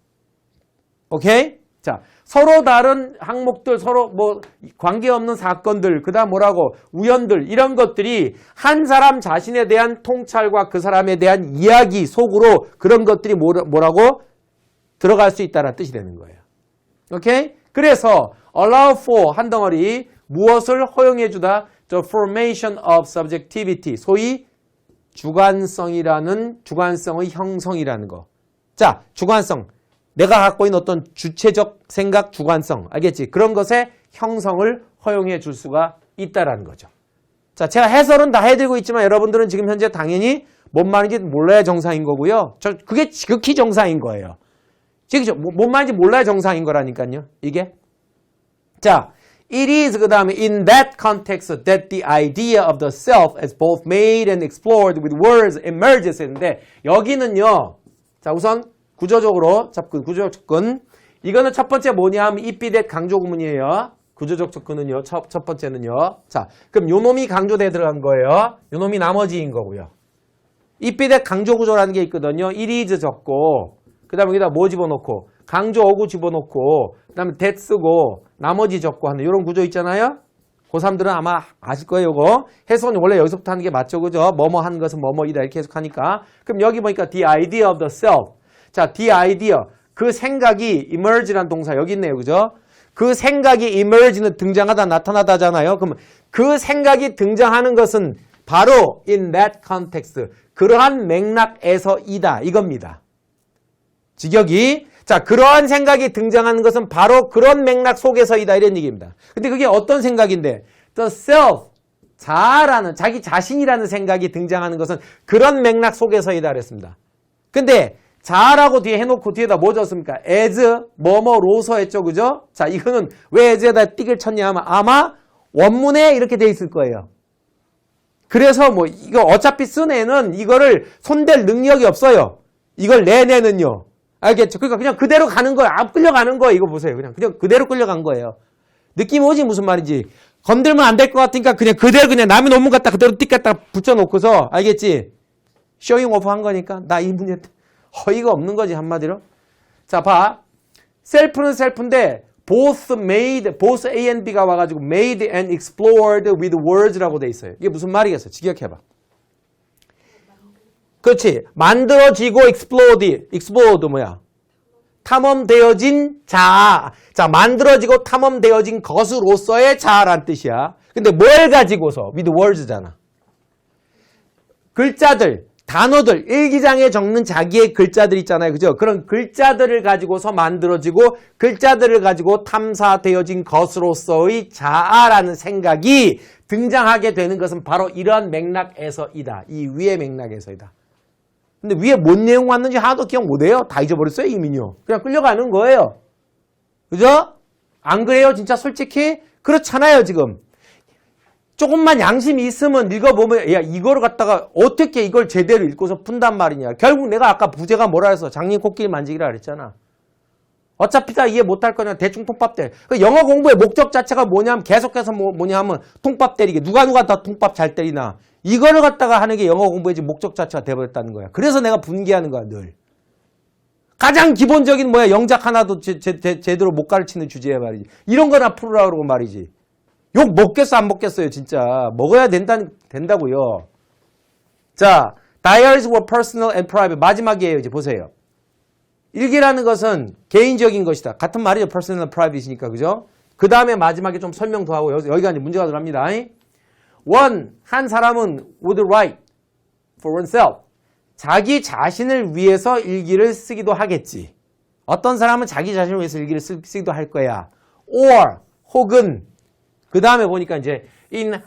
오케이? 자, 서로 다른 항목들, 서로 뭐 관계없는 사건들, 그 다음 뭐라고? 우연들, 이런 것들이 한 사람 자신에 대한 통찰과 그 사람에 대한 이야기 속으로 그런 것들이 뭐라고? 들어갈 수 있다는 뜻이 되는 거예요. 오케이? 그래서 allow for 한 덩어리 무엇을 허용해 주다? The formation of subjectivity. 소위 주관성의 형성이라는 거. 자, 주관성. 내가 갖고 있는 어떤 주체적 생각, 주관성. 알겠지? 그런 것의 형성을 허용해 줄 수가 있다라는 거죠. 자, 제가 해설은 다 해드리고 있지만 여러분들은 지금 현재 당연히 뭔 말인지 몰라야 정상인 거고요. 그게 지극히 정상인 거예요. 뭔 말인지 몰라야 정상인 거라니까요. 이게. 자, it is 그 다음에 in that context that the idea of the self as both made and explored with words emerges 했는데 여기는요. 자, 우선 구조적으로 구조적 접근. 이거는 첫 번째 뭐냐 하면 if that 강조 구문이에요. 구조적 접근은요. 첫 번째는요. 자, 그럼 요 놈이 강조돼 들어간 거예요. 요 놈이 나머지인 거고요. if that 강조 구조라는 게 있거든요. it is 적고 그 다음에 여기다 뭐 집어넣고 강조 어구 집어넣고 그 다음에 that 쓰고 나머지 적고 하는 이런 구조 있잖아요. 고3들은 아마 아실 거예요. 이거 해석은 원래 여기서부터 하는 게 맞죠. 그죠? 뭐뭐 한 것은 뭐뭐이다 이렇게 해석하니까. 그럼 여기 보니까 the idea of the self. 자, the idea. 그 생각이 emerge란 동사 여기 있네요. 그죠? 그 생각이 emerge는 등장하다 나타나다잖아요. 그럼 그 생각이 등장하는 것은 바로 in that context. 그러한 맥락에서이다. 이겁니다. 직역이. 자, 그러한 생각이 등장하는 것은 바로 그런 맥락 속에서이다. 이런 얘기입니다. 근데 그게 어떤 생각인데? The self 자아라는 자기 자신이라는 생각이 등장하는 것은 그런 맥락 속에서이다 그랬습니다. 근데 자아라고 뒤에 해놓고 뒤에다 뭐 줬습니까? as 뭐뭐로서 했죠, 그죠? 자, 이거는 왜 as에다 띡을 쳤냐 하면 아마 원문에 이렇게 돼 있을 거예요. 그래서 뭐 이거 어차피 쓴 애는 이거를 손댈 능력이 없어요. 이걸 낸 애는요. 알겠죠? 그러니까 그냥 그대로 가는 거예요. 안 끌려가는 거예요. 이거 보세요. 그냥 그대로 끌려간 거예요. 느낌 오지 무슨 말인지. 건들면 안 될 것 같으니까 그냥 그대로 그냥 남의 논문 갖다 그대로 띡 갖다 붙여놓고서 알겠지? 쇼잉 오프 한 거니까 나 이 문제 허위가 없는 거지 한마디로. 자, 봐. 셀프는 셀프인데 both A and B가 와가지고 made and explored with words라고 돼 있어요. 이게 무슨 말이겠어? 직역해봐. 그렇지. 만들어지고 explode 뭐야? 탐험되어진 자아. 자, 만들어지고 탐험되어진 것으로서의 자아란 뜻이야. 근데 뭘 가지고서? with words잖아. 글자들, 단어들, 일기장에 적는 자기의 글자들 있잖아요. 그죠? 그런 글자들을 가지고서 만들어지고 글자들을 가지고 탐사되어진 것으로서의 자아라는 생각이 등장하게 되는 것은 바로 이러한 맥락에서이다. 이 위의 맥락에서이다. 근데 위에 뭔 내용 왔는지 하나도 기억 못해요. 다 잊어버렸어요, 이민요. 그냥 끌려가는 거예요. 그죠? 안 그래요? 진짜 솔직히? 그렇잖아요, 지금. 조금만 양심이 있으면 읽어보면 야 이거를 갖다가 어떻게 이걸 제대로 읽고서 푼단 말이냐. 결국 내가 아까 부제가 뭐라 해서 장님 코끼리 만지기라 그랬잖아. 어차피 다 이해 못할 거냐. 대충 통밥 때리. 영어 공부의 목적 자체가 뭐냐면 계속해서 뭐냐 하면 통밥 때리기. 누가 다 통밥 잘 때리나. 이거를 갖다가 하는 게 영어 공부의 목적 자체가 돼버렸다는 거야. 그래서 내가 분개하는 거야 늘. 가장 기본적인 뭐야 영작 하나도 제대로 못 가르치는 주제야 말이지. 이런 거나 풀으라 그러고 말이지. 욕 먹겠어 안 먹겠어요 진짜. 먹어야 된다고요. 자, diaries were personal and private. 마지막이에요. 이제 보세요. 일기라는 것은 개인적인 것이다. 같은 말이죠. personal and private이니까 그죠? 그 다음에 마지막에 좀 설명 더 하고 여기가 이제 문제가 들어갑니다. 한 사람은 would write for oneself. 자기 자신을 위해서 일기를 쓰기도 하겠지. 어떤 사람은 자기 자신을 위해서 일기를 쓰기도 할 거야. or 혹은 그 다음에 보니까 이제 in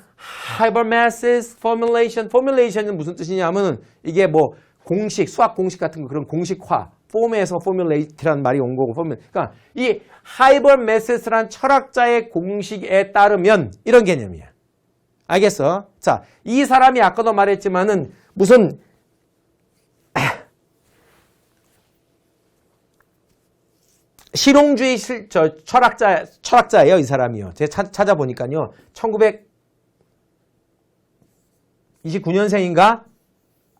Habermas's formulation. formulation은 무슨 뜻이냐면은 이게 뭐 공식, 수학 공식 같은 거 그런 공식화. form에서 formulate라는 말이 온 거고. 그러니까 이 Habermas라는 철학자의 공식에 따르면 이런 개념이야. 알겠어? 자, 이 사람이 아까도 말했지만은 무슨 실용주의 철학자예요, 이 사람이요. 제가 찾아보니까요. 1929년생인가?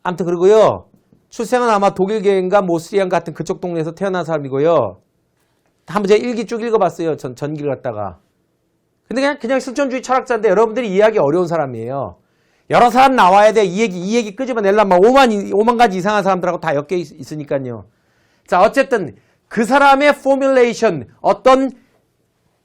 아무튼 그러고요. 출생은 아마 독일계인가 모스리안 같은 그쪽 동네에서 태어난 사람이고요. 한번 제가 일기 쭉 읽어봤어요. 전기를 갖다가. 근데 그냥 실존주의 철학자인데 여러분들이 이해하기 어려운 사람이에요. 여러 사람 나와야 돼. 이 얘기 끄집어내려면 5만 가지 이상한 사람들하고 다 엮여 있으니까요. 자, 어쨌든 그 사람의 포뮬레이션, 어떤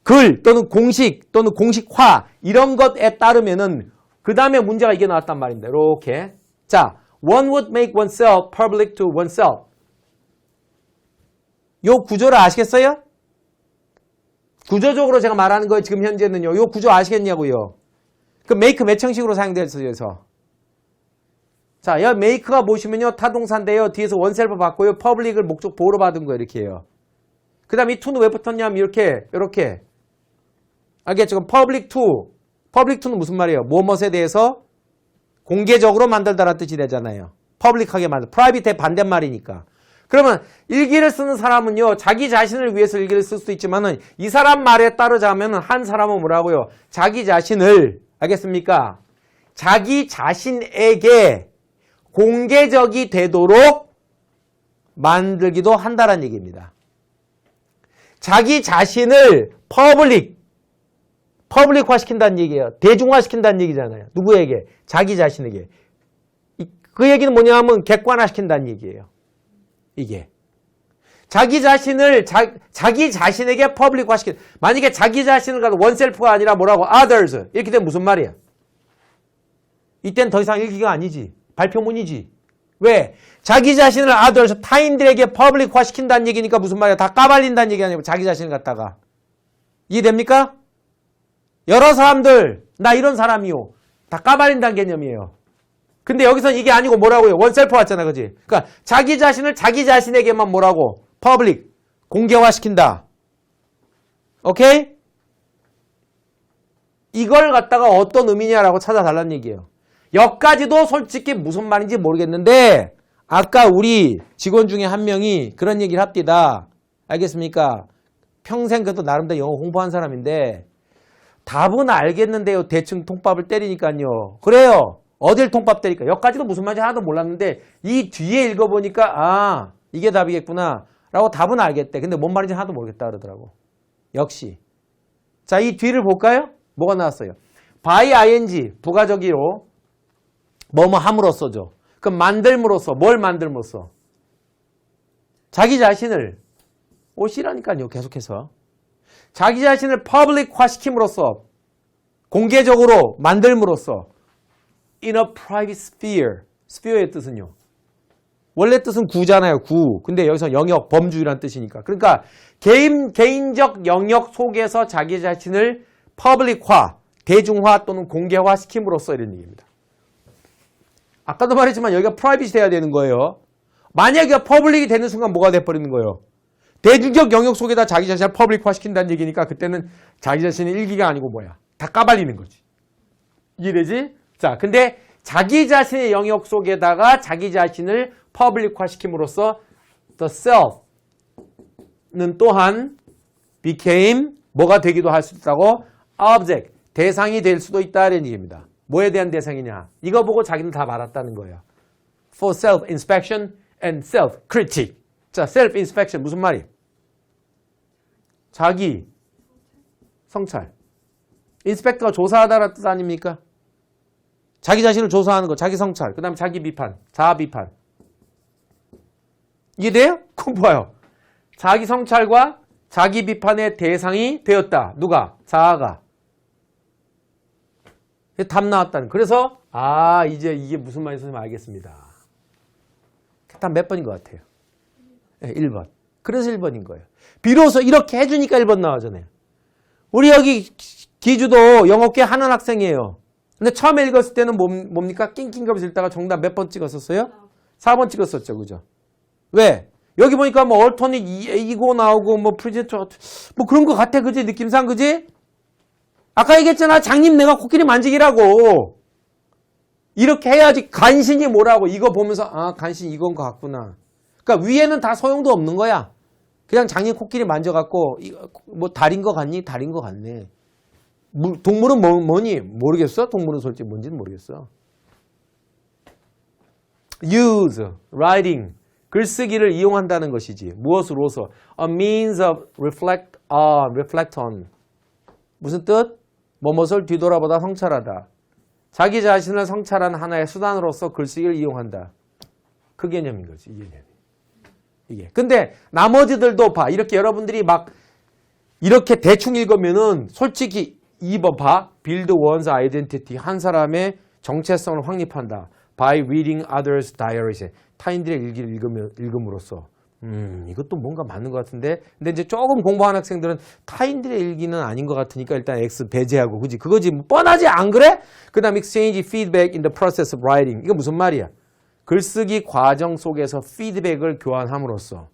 글 또는 공식 또는 공식화 이런 것에 따르면은 그 다음에 문제가 이게 나왔단 말입니다. 이렇게. 자, one would make oneself public to oneself. 요 구조를 아시겠어요? 구조적으로 제가 말하는 거예요. 지금 현재는요. 요 구조 아시겠냐고요. 그 make 몇 형식으로 사용되어 있어서. 자, 여 make가 보시면요. 타동사인데요. 뒤에서 원셀프 받고요. public을 목적 보호로 받은 거예요. 이렇게 해요. 그 다음에 이 to는 왜 붙었냐면 이렇게. 알겠죠? 그럼 public to는 무슨 말이에요? 무엇에 대해서 공개적으로 만들다라는 뜻이 되잖아요. public하게 만들. private의 반대말이니까. 그러면 일기를 쓰는 사람은요. 자기 자신을 위해서 일기를 쓸 수도 있지만은 이 사람 말에 따르자면 한 사람은 뭐라고요? 자기 자신을 알겠습니까? 자기 자신에게 공개적이 되도록 만들기도 한다는 얘기입니다. 자기 자신을 퍼블릭화 시킨다는 얘기예요. 대중화 시킨다는 얘기잖아요. 누구에게? 자기 자신에게. 그 얘기는 뭐냐 하면 객관화 시킨다는 얘기예요. 이게. 자기 자신을 자기 자신에게 퍼블릭화 시킨. 만약에 자기 자신을 가도 원셀프가 아니라 뭐라고? others. 이렇게 되면 무슨 말이야? 이땐 더 이상 일기가 아니지. 발표문이지. 왜? 자기 자신을 others, 타인들에게 퍼블릭화 시킨다는 얘기니까 무슨 말이야? 다 까발린다는 얘기 아니고 자기 자신을 갖다가. 이해됩니까? 여러 사람들, 나 이런 사람이요. 다 까발린다는 개념이에요. 근데 여기선 이게 아니고 뭐라고요? 원셀프 왔잖아, 그지? 그러니까 자기 자신을 자기 자신에게만 뭐라고? 퍼블릭, 공개화시킨다. 오케이? 이걸 갖다가 어떤 의미냐라고 찾아달라는 얘기예요. 여기까지도 솔직히 무슨 말인지 모르겠는데 아까 우리 직원 중에 한 명이 그런 얘기를 합디다. 알겠습니까? 평생 그래도 나름대로 영어 공부한 사람인데 답은 알겠는데요. 대충 통밥을 때리니까요. 그래요. 어딜 통밥 때릴까? 여기까지도 무슨 말인지 하나도 몰랐는데 이 뒤에 읽어보니까 아 이게 답이겠구나 라고 답은 알겠대. 근데 뭔 말인지 하나도 모르겠다 그러더라고. 역시. 자, 이 뒤를 볼까요? 뭐가 나왔어요? by ing 부가적이로 뭐뭐 함으로써죠. 그럼 만들므로써 뭘 만들므로써? 자기 자신을 오시라니까요. 계속해서. 자기 자신을 퍼블릭화 시킴으로써 공개적으로 만들므로써 in a private sphere. sphere의 뜻은요. 원래 뜻은 구잖아요. 구. 근데 여기서 영역, 범주라는 뜻이니까. 그러니까 개인적 영역 속에서 자기 자신을 퍼블릭화, 대중화 또는 공개화 시킴으로써 이런 얘기입니다. 아까도 말했지만 여기가 프라이빗이 돼야 되는 거예요. 만약에 퍼블릭이 되는 순간 뭐가 돼버리는 거예요? 대중적 영역 속에다 자기 자신을 퍼블릭화 시킨다는 얘기니까 그때는 자기 자신의 일기가 아니고 뭐야? 다 까발리는 거지. 이해되지? 자, 근데 자기 자신의 영역 속에다가 자기 자신을 퍼블릭화 시킴으로써 the self는 또한 became 뭐가 되기도 할 수 있다고 object, 대상이 될 수도 있다는 얘기입니다. 뭐에 대한 대상이냐? 이거 보고 자기는 다 말았다는 거예요. For self-inspection and self-critique. 자, self-inspection 무슨 말이? 자기 성찰. 인스펙터가 조사하다라는 뜻 아닙니까? 자기 자신을 조사하는 거, 자기 성찰. 그 다음에 자기 비판, 자아 비판. 이해돼요? 그럼 뭐예요? 자기 성찰과 자기 비판의 대상이 되었다. 누가? 자아가. 답 나왔다는. 그래서 아 이제 이게 무슨 말인지 알겠습니다. 답 몇 번인 것 같아요? 네, 1번. 그래서 1번인 거예요. 비로소 이렇게 해주니까 1번 나오잖아요. 우리 여기 기주도 영어계 하는 학생이에요. 근데 처음에 읽었을 때는 뭡니까? 낑낑거리면서 읽다가 정답 몇 번 찍었었어요? 4번 찍었었죠. 그죠? 왜? 여기 보니까 뭐 얼터닛 이고 나오고 뭐 프리젠트 뭐 그런 거 같아. 그지? 느낌상 그지? 아까 얘기했잖아. 장님 내가 코끼리 만지기라고. 이렇게 해야지 간신히 뭐라고. 이거 보면서 아 간신 이건 거 같구나. 그러니까 위에는 다 소용도 없는 거야. 그냥 장님 코끼리 만져갖고 뭐 달인 거 같니? 달인 거 같네. 동물은 뭐니? 모르겠어? 동물은 솔직히 뭔지는 모르겠어. use, writing, 글쓰기를 이용한다는 것이지. 무엇으로서? A means of reflect on. 무슨 뜻? 뭐뭇을 뒤돌아보다 성찰하다. 자기 자신을 성찰한 하나의 수단으로서 글쓰기를 이용한다. 그 개념인 거지. 이 개념이. 이게. 근데 나머지들도 봐. 이렇게 여러분들이 막 이렇게 대충 읽으면은 솔직히 2번 봐. Build one's identity. 한 사람의 정체성을 확립한다. By reading others' diaries. 타인들의 일기를 읽음으로써. 이것도 뭔가 맞는 것 같은데. 근데 이제 조금 공부한 학생들은 타인들의 일기는 아닌 것 같으니까 일단 X 배제하고. 그지? 그거지. 뭐 뻔하지? 안 그래? 그 다음 exchange feedback in the process of writing. 이거 무슨 말이야? 글쓰기 과정 속에서 피드백을 교환함으로써.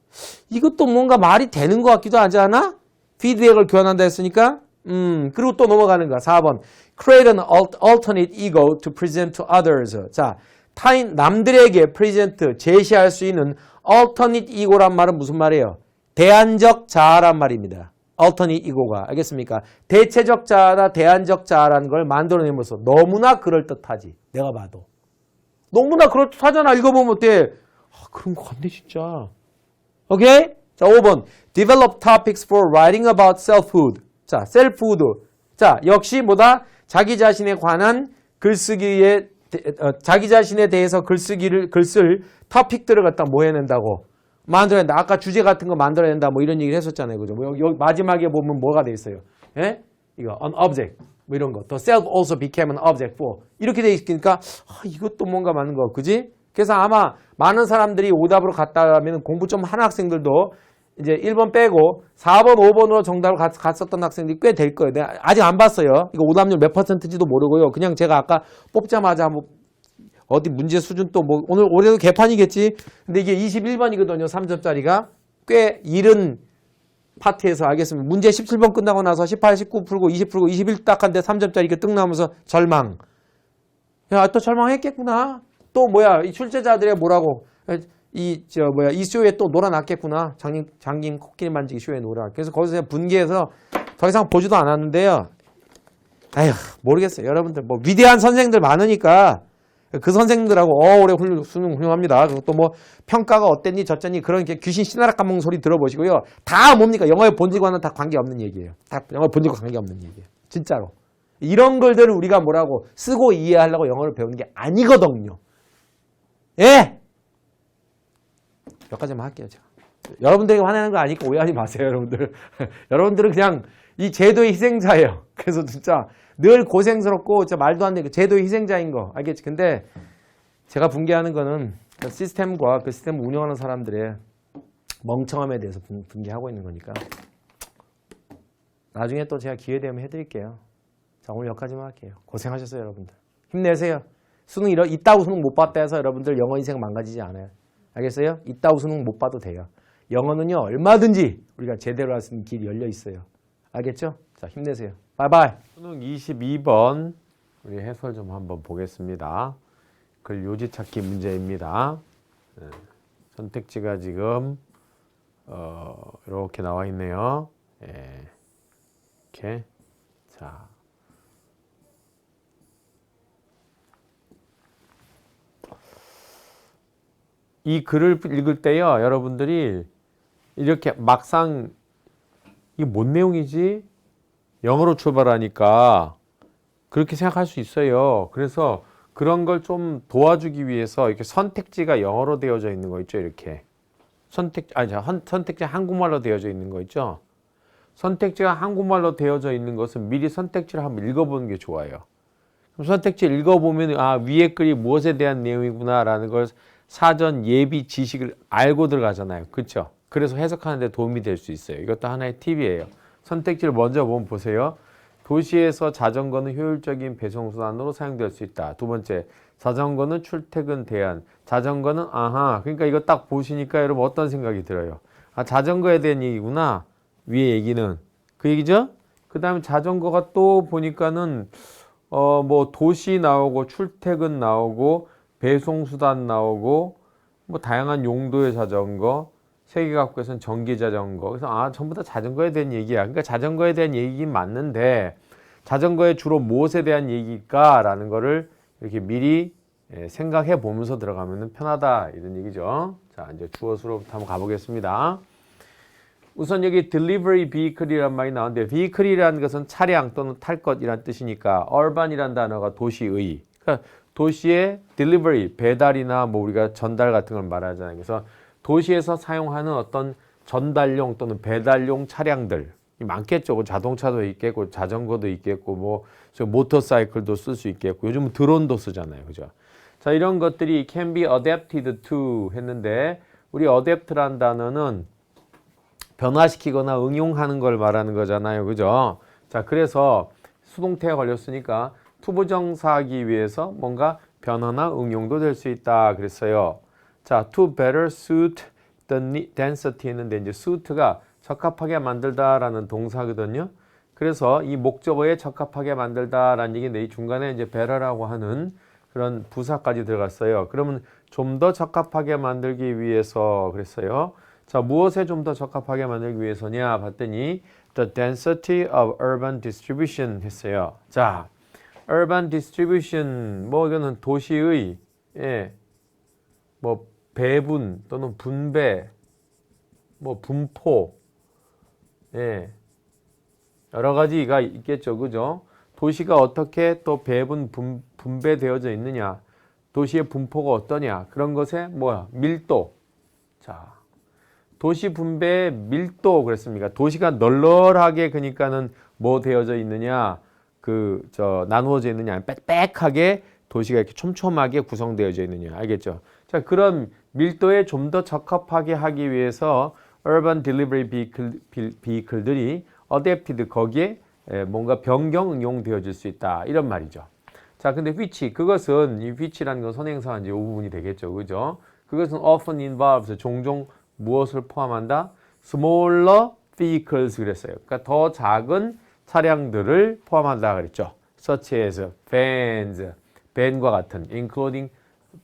이것도 뭔가 말이 되는 것 같기도 하지 않아? 피드백을 교환한다 했으니까. 그리고 또 넘어가는 거야. 4번. Create an alternate ego to present to others. 자, 타인, 남들에게 present, 제시할 수 있는 alternate ego란 말은 무슨 말이에요? 대안적 자아란 말입니다. alternate ego가. 알겠습니까? 대체적 자아나 대안적 자아라는 걸 만들어내면서 너무나 그럴듯하지. 내가 봐도. 너무나 그럴듯하잖아. 읽어보면 어때? 아, 그런 거 같네 진짜. 오케이? 자, 5번. Develop topics for writing about selfhood. 자, selfhood. 자, 역시 뭐다? 자기 자신에 관한 글쓰기에 자기 자신에 대해서 글쓸 토픽들을 갖다 뭐 해낸다고? 만들어낸다. 아까 주제 같은 거 만들어낸다. 뭐 이런 얘기를 했었잖아요. 그죠? 뭐 여기 마지막에 보면 뭐가 돼 있어요? 예? 이거, an object. 뭐 이런 거. The self also became an object for. 이렇게 돼 있으니까, 아, 이것도 뭔가 맞는 거. 그지? 그래서 아마 많은 사람들이 오답으로 갔다 하면 공부 좀 하는 학생들도 이제 1번 빼고 4번, 5번으로 정답을 갔었던 학생들이 꽤 될 거예요. 내가 아직 안 봤어요. 이거 오답률 몇 %인지도 모르고요. 그냥 제가 아까 뽑자마자 뭐 어디 문제 수준 또 뭐 오늘 올해도 개판이겠지. 근데 이게 21번이거든요. 3점짜리가 꽤 이른 파트에서 알겠습니다. 문제 17번 끝나고 나서 18, 19 풀고 20 풀고 21 딱 한데 3점짜리 이렇게 뜩 나오면서 절망. 야, 또 절망했겠구나. 또 뭐야, 이 출제자들의 뭐라고. 이 쇼에 또 놀아놨겠구나. 장님 코끼리 만지기 쇼에 놀아. 그래서 거기서 분개해서 더 이상 보지도 않았는데요. 아휴, 모르겠어요. 여러분들, 뭐, 위대한 선생들 많으니까 그 선생들하고, 올해 수능 훌륭합니다. 그리고 또 뭐, 평가가 어땠니, 저쨌니, 그런 게 귀신 씨나락 까먹는 소리 들어보시고요. 다 뭡니까? 영어의 본질과는 다 관계없는 얘기예요. 다 영어의 본질과 관계없는 얘기예요. 진짜로. 이런 걸들을 우리가 뭐라고 쓰고 이해하려고 영어를 배우는 게 아니거든요. 예! 몇 가지만 할게요, 제가. 여러분들에게 화내는 거 아니까 오해하지 마세요, 여러분들. 여러분들은 그냥 이 제도의 희생자예요. 그래서 진짜 늘 고생스럽고 진짜 말도 안 되게 제도의 희생자인 거 알겠지? 근데 제가 분개하는 거는 그 시스템과 그 시스템을 운영하는 사람들의 멍청함에 대해서 분개하고 있는 거니까 나중에 또 제가 기회 되면 해드릴게요. 자, 오늘 여기까지만 할게요. 고생하셨어요, 여러분들. 힘내세요. 수능 이따고 수능 못 봤다 해서 여러분들 영어 인생 망가지지 않아요. 알겠어요? 이따고 수능 못 봐도 돼요. 영어는요, 얼마든지 우리가 제대로 할 수 있는 길이 열려 있어요. 알겠죠? 자, 힘내세요. 바이바이. 수능 22번 우리 해설 좀 한번 보겠습니다. 글 요지 찾기 문제입니다. 선택지가 지금 이렇게 나와 있네요. 이렇게. 자. 이 글을 읽을 때요, 여러분들이 이렇게 막상 이게 뭔 내용이지? 영어로 출발하니까 그렇게 생각할 수 있어요. 그래서 그런 걸 좀 도와주기 위해서 이렇게 선택지가 영어로 되어져 있는 거 있죠, 이렇게. 선택지 한국말로 되어져 있는 거 있죠? 선택지가 한국말로 되어져 있는 것은 미리 선택지를 한번 읽어보는 게 좋아요. 그럼 선택지 읽어보면, 위에 글이 무엇에 대한 내용이구나라는 걸 사전 예비 지식을 알고 들어가잖아요. 그렇죠? 그래서 해석하는 데 도움이 될 수 있어요. 이것도 하나의 팁이에요. 선택지를 먼저 보면 보세요. 도시에서 자전거는 효율적인 배송수단으로 사용될 수 있다. 두 번째, 자전거는 출퇴근 대안. 자전거는 그러니까 이거 딱 보시니까 여러분 어떤 생각이 들어요? 자전거에 대한 얘기구나. 위에 얘기는. 그 얘기죠? 그 다음에 자전거가 또 보니까는 뭐 도시 나오고 출퇴근 나오고 배송수단 나오고 뭐 다양한 용도의 자전거, 세계각국에서는 전기자전거. 그래서 전부 다 자전거에 대한 얘기야. 그러니까 자전거에 대한 얘기긴 맞는데 자전거에 주로 무엇에 대한 얘기일까라는 거를 이렇게 미리 생각해 보면서 들어가면 편하다 이런 얘기죠. 자, 이제 주어수로부터 한번 가보겠습니다. 우선 여기 delivery vehicle이란 말이 나오는데 vehicle이라는 것은 차량 또는 탈 것이란 뜻이니까 urban이란 단어가 도시의. 그러니까 도시의 delivery, 배달이나 뭐 우리가 전달 같은 걸 말하잖아요. 그래서 도시에서 사용하는 어떤 전달용 또는 배달용 차량들 많겠죠. 자동차도 있겠고 자전거도 있겠고 뭐 모터사이클도 쓸 수 있겠고 요즘은 드론도 쓰잖아요. 그죠? 자, 이런 것들이 can be adapted to 했는데 우리 adapt란 단어는 변화시키거나 응용하는 걸 말하는 거잖아요. 그죠? 자, 그래서 수동태가 걸렸으니까 투부정사하기 위해서 뭔가 변화나 응용도 될 수 있다 그랬어요. 자, to better suit the density 했는데 이제 suit가 적합하게 만들다라는 동사거든요. 그래서 이 목적어에 적합하게 만들다라는 얘기인데 이 중간에 이제 better라고 하는 그런 부사까지 들어갔어요. 그러면 좀 더 적합하게 만들기 위해서 그랬어요. 자, 무엇에 좀 더 적합하게 만들기 위해서냐 봤더니 the density of urban distribution 했어요. 자, urban distribution 뭐 이거는 도시의 뭐 배분 또는 분배 뭐 분포 여러 가지가 있겠죠. 그죠? 도시가 어떻게 또 배분 분배되어져 있느냐 도시의 분포가 어떠냐 그런 것에 밀도. 자, 도시 분배의 밀도 그랬습니까? 도시가 널널하게 그러니까는 뭐 되어져 있느냐 나누어져 있느냐 빽빽하게 도시가 이렇게 촘촘하게 구성되어져 있느냐 알겠죠? 자, 그런 밀도에 좀 더 적합하게 하기 위해서 urban delivery vehicle들이 adapted 거기에 뭔가 변경 응용되어질 수 있다 이런 말이죠. 자, 근데 which 그것은 이 which라는 건 선행사가 이제 이 부분이 되겠죠, 그죠? 그것은 often involves 종종 무엇을 포함한다? smaller vehicles 그랬어요. 그러니까 더 작은 차량들을 포함한다 그랬죠. such as vans, 밴과 같은, including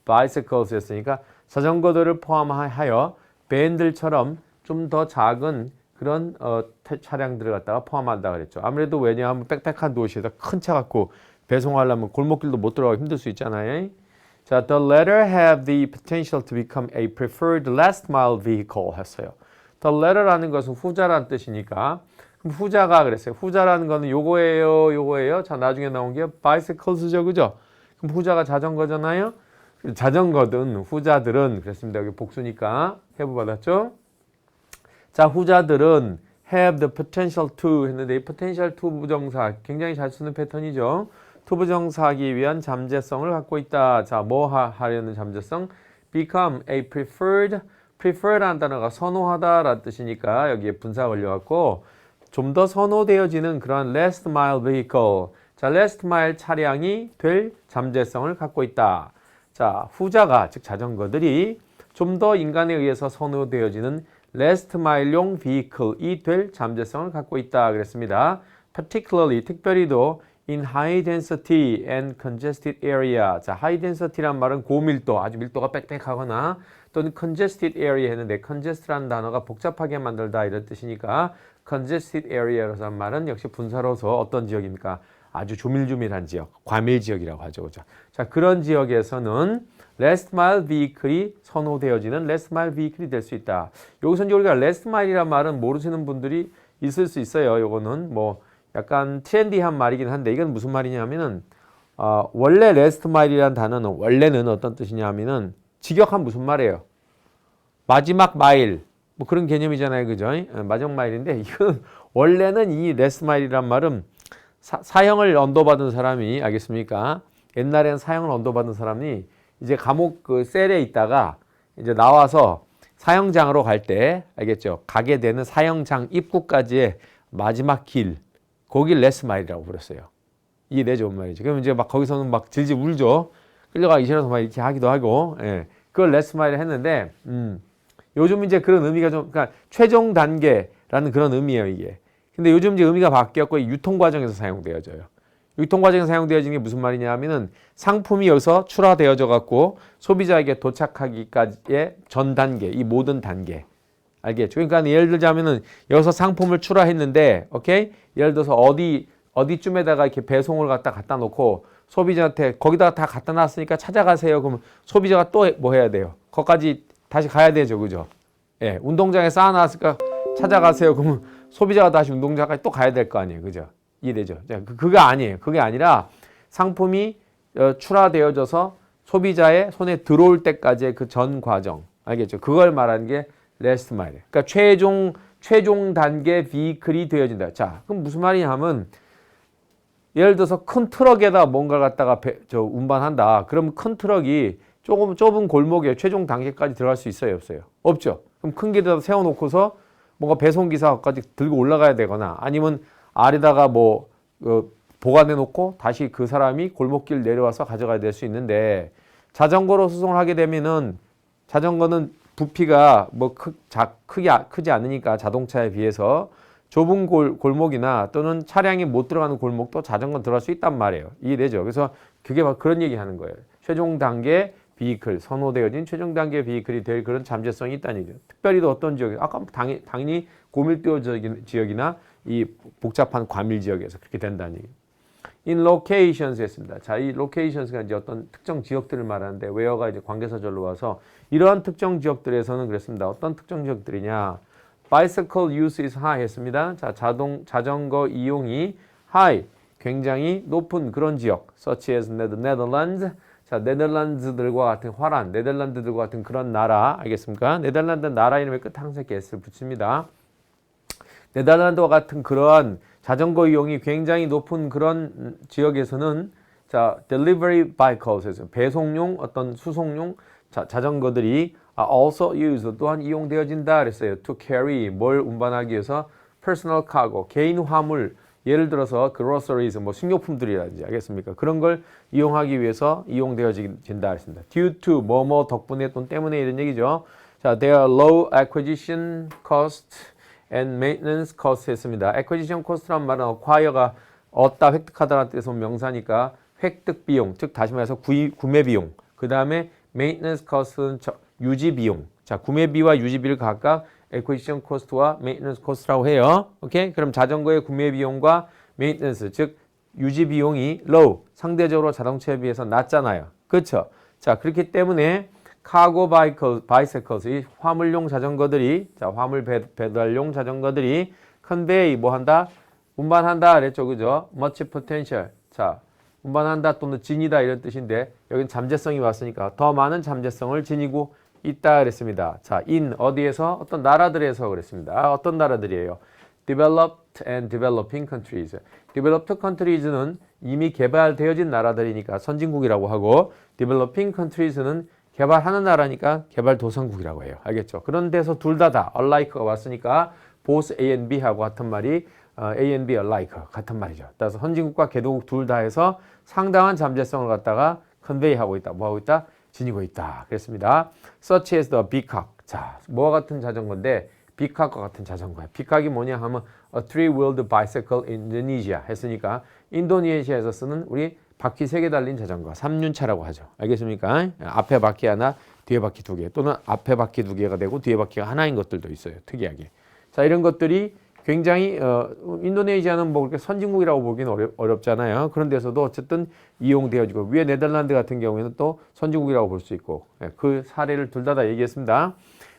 bicycles 했으니까 자전거들을 포함하여 밴들처럼 좀 더 작은 그런 차량들을 갖다가 포함한다 그랬죠. 아무래도 왜냐하면 빽빽한 도시에다 큰 차 갖고 배송하려면 골목길도 못 들어가기 힘들 수 있잖아요. 자, the latter have the potential to become a preferred last mile vehicle 했어요. The latter라는 것은 후자라는 뜻이니까 그럼 후자가 그랬어요. 후자라는 거는 요거예요. 자, 나중에 나온 게 bicycles죠, 그죠? 그럼 후자가 자전거잖아요. 자전거든 후자들은 그랬습니다. 여기 복수니까 have 받았죠? 자, 후자들은 have the potential to 했는데 이 potential to 부정사 굉장히 잘 쓰는 패턴이죠. to 부정사하기 위한 잠재성을 갖고 있다. 자, 뭐 하려는 잠재성? become a preferred라는 단어가 선호하다라는 뜻이니까 여기에 분사 걸려갖고 좀 더 선호되어지는 그런 last mile vehicle. 자, last mile 차량이 될 잠재성을 갖고 있다. 자, 후자가 즉 자전거들이 좀 더 인간에 의해서 선호되어지는 last mile용 vehicle이 될 잠재성을 갖고 있다 그랬습니다. particularly 특별히도 in high density and congested area. 자, high density란 말은 고밀도, 아주 밀도가 빽빽하거나 또는 congested area 했는데 congest라는 단어가 복잡하게 만들다 이런 뜻이니까 congested area라는 말은 역시 분사로서 어떤 지역입니까? 아주 조밀조밀한 지역, 과밀 지역이라고 하죠. 그죠? 자, 그런 지역에서는 last mile vehicle이 선호되어지는 last mile vehicle이 될 수 있다. 여기서 이제 우리가 last mile이란 말은 모르시는 분들이 있을 수 있어요. 요거는 뭐 약간 트렌디한 말이긴 한데 이건 무슨 말이냐면은 원래 last mile이란 단어는 원래는 어떤 뜻이냐면은 직역한 무슨 말이에요? 마지막 마일 뭐 그런 개념이잖아요, 그죠? 마지막 마일인데 이건 원래는 이 last mile이란 말은 사형을 언도받은 사람이 알겠습니까? 옛날에는 사형을 언도받은 사람이 이제 감옥 그 셀에 있다가 이제 나와서 사형장으로 갈 때 알겠죠? 가게 되는 사형장 입구까지의 마지막 길, 거길 레스 마일이라고 부렸어요. 이해되죠, 말이죠. 그럼 이제 막 거기서는 막 질질 울죠. 끌려가기 싫어서 막 이렇게 하기도 하고, 예. 그걸 레스 마일을 했는데, 요즘 이제 그런 의미가 좀, 그러니까 최종 단계라는 그런 의미예요, 이게. 근데 요즘 이제 의미가 바뀌었고 유통 과정에서 사용되어져요. 유통 과정에서 사용되어지는 게 무슨 말이냐 하면은 상품이 여기서 출하되어져 갖고 소비자에게 도착하기까지의 전 단계, 이 모든 단계. 알겠죠? 그러니까 예를 들자면은 여기서 상품을 출하했는데, 오케이? 예를 들어서 어디쯤에다가 이렇게 배송을 갖다 놓고 소비자한테 거기다가 다 갖다 놨으니까 찾아가세요. 그러면 소비자가 또 뭐 해야 돼요? 거기까지 다시 가야 되죠, 그죠? 예, 운동장에 쌓아놨으니까 찾아가세요. 그러면 소비자가 다시 운동장까지 또 가야 될 거 아니에요, 그죠? 이해되죠? 그게 아니에요. 그게 아니라 상품이 출하되어져서 소비자의 손에 들어올 때까지의 그 전 과정, 알겠죠? 그걸 말하는 게 last mile. 그러니까 최종 단계 vehicle이 되어진다. 자, 그럼 무슨 말이냐면 예를 들어서 큰 트럭에다 뭔가 갖다가 운반한다. 그럼 큰 트럭이 조금 좁은 골목에 최종 단계까지 들어갈 수 있어요, 없어요? 없죠. 그럼 큰 길에다 세워놓고서 뭔가 배송기사까지 들고 올라가야 되거나 아니면 아래다가 뭐 보관해 놓고 다시 그 사람이 골목길 내려와서 가져가야 될 수 있는데 자전거로 수송을 하게 되면은 자전거는 부피가 뭐 크지 않으니까 자동차에 비해서 좁은 골목이나 또는 차량이 못 들어가는 골목도 자전거 들어갈 수 있단 말이에요. 이해되죠? 그래서 그게 막 그런 얘기 하는 거예요. 최종 단계 비클, 선호되어진 최종 단계 비클이 될 그런 잠재성이 있다는 얘기죠. 특별히 또 어떤 지역에 아까 당연히 고밀도 지역이나 이 복잡한 과밀 지역에서 그렇게 된다는 얘기예요. in locations 했습니다. 자, 이 locations가 이제 어떤 특정 지역들을 말하는데 where가 이제 관계사절로 와서 이러한 특정 지역들에서는 그랬습니다. 어떤 특정 지역들이냐? bicycle use is high 했습니다. 자, 자전거 이용이 high, 굉장히 높은 그런 지역, such as Netherlands. 자, 네덜란드들과 같은 화란, 네덜란드들과 같은 그런 나라, 알겠습니까? 네덜란드 나라 이름에 끝에 항상 s를 붙입니다. 네덜란드와 같은 그러한 자전거 이용이 굉장히 높은 그런 지역에서는 자, delivery vehicles, 배송용 어떤 수송용 자전거들이 are also used. 또한 이용되어진다 그랬어요. To carry 뭘 운반하기 위해서 personal cargo 개인 화물 예를 들어서 groceries 뭐 식료품들이라든지 알겠습니까? 그런 걸 이용하기 위해서 이용되어진다 했습니다. Due to 뭐뭐 덕분에 또는 때문에 이런 얘기죠. 자, their low acquisition cost and maintenance cost 했습니다. acquisition cost란 말은 acquire가 얻다 획득하다라는 뜻에서 명사니까 획득 비용, 즉 다시 말해서 구매 비용. 그 다음에 maintenance cost는 유지 비용. 자, 구매비와 유지비를 각각 acquisition cost와 maintenance cost라고 해요. 오케이? 그럼 자전거의 구매 비용과 maintenance, 즉 유지 비용이 low, 상대적으로 자동차에 비해서 낮잖아요. 그렇죠? 자, 그렇기 때문에 cargo bicycles, 이 화물용 자전거들이, 자, 화물 배달용 자전거들이 convey 뭐 한다? 운반한다 그랬죠. 그죠? much potential. 자, 운반한다 또는 지니다 이런 뜻인데 여긴 잠재성이 왔으니까 더 많은 잠재성을 지니고 있다 그랬습니다. 자, in 어디에서? 어떤 나라들에서 그랬습니다. 어떤 나라들이에요? Developed and developing countries. Developed countries는 이미 개발되어진 나라들이니까 선진국이라고 하고 developing countries는 개발하는 나라니까 개발도상국이라고 해요. 알겠죠? 그런 데서 둘 다 alike가 왔으니까 both A and B하고 같은 말이 A and B alike 같은 말이죠. 따라서 선진국과 개도국 둘 다 해서 상당한 잠재성을 갖다가 컨베이하고 있다. 뭐 하고 있다? 지니고 있다. 그랬습니다. Such as the Peacock. 자, 뭐와 같은 자전거인데 Peacock과 같은 자전거야. Peacock이 뭐냐 하면 a three-wheeled bicycle in Indonesia 했으니까 인도네시아에서 쓰는 우리 바퀴 3개 달린 자전거 3륜차라고 하죠. 알겠습니까? 앞에 바퀴 하나, 뒤에 바퀴 2개 또는 앞에 바퀴 2개가 되고 뒤에 바퀴가 하나인 것들도 있어요. 특이하게. 자, 이런 것들이 굉장히 인도네시아는 뭐 그렇게 선진국이라고 보기는 어렵잖아요. 그런 데서도 어쨌든 이용되어지고 위에 네덜란드 같은 경우에는 또 선진국이라고 볼 수 있고 그 사례를 둘 다 얘기했습니다.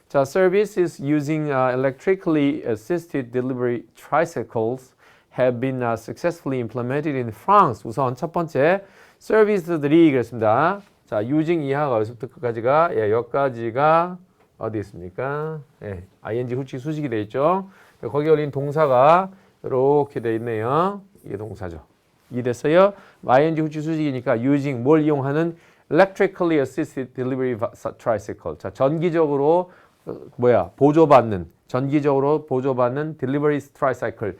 자, services using electrically assisted delivery tricycles have been successfully implemented in France. 우선 첫 번째 서비스들이 그랬습니다. 자, using 이하가 어디서부터 끝까지가 여기까지가 어디 있습니까? ing 후치 수식이 되어 있죠. 거기에 올린 동사가 이렇게 되어 있네요. 이게 동사죠. 이해됐어요? ing 후치 수식이니까 using 뭘 이용하는 electrically assisted delivery tricycle. 자, 전기적으로 전기적으로 보조받는 delivery tricycle.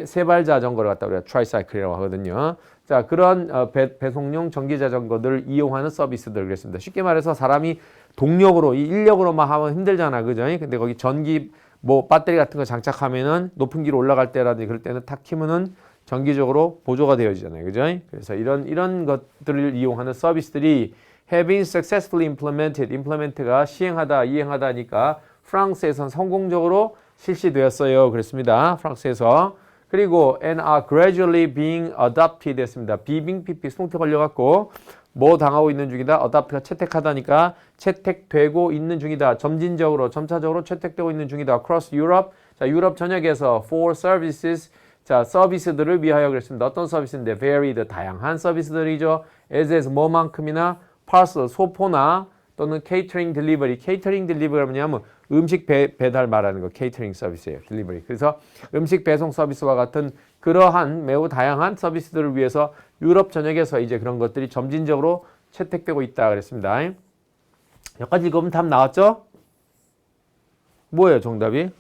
세발 자전거를 갖다 우리가 tricycle이라고 하거든요. 자, 그런 배송용 전기 자전거들을 이용하는 서비스들 그랬습니다. 쉽게 말해서 사람이 동력으로, 이 인력으로만 하면 힘들잖아. 그죠? 근데 거기 전기 뭐 배터리 같은 거 장착하면은 높은 길 올라갈 때라든지 그럴 때는 탁 키면은 전기적으로 보조가 되어지잖아요. 그죠? 그래서 이런 것들을 이용하는 서비스들이 have been successfully implement가 시행하다, 이행하다니까 프랑스에선 성공적으로 실시되었어요. 그랬습니다. 프랑스에서. 그리고 and are gradually being adopted 했습니다. 비빙 PP 수동태 걸려갖고 뭐 당하고 있는 중이다. adopt가 채택하다니까 채택되고 있는 중이다. 점진적으로, 점차적으로 채택되고 있는 중이다. across Europe. 자, 유럽 전역에서 for services. 자, 서비스들을 위하여 그랬습니다. 어떤 서비스인데? varied, 다양한 서비스들이죠. as 뭐만큼이나 parcel, 소포나 또는 catering delivery. catering delivery가 뭐냐면 음식 배달 말하는 거 케이터링 서비스예요. 딜리버리. 그래서 음식 배송 서비스와 같은 그러한 매우 다양한 서비스들을 위해서 유럽 전역에서 이제 그런 것들이 점진적으로 채택되고 있다 그랬습니다. 여기까지 읽으면 답 나왔죠? 뭐예요, 정답이?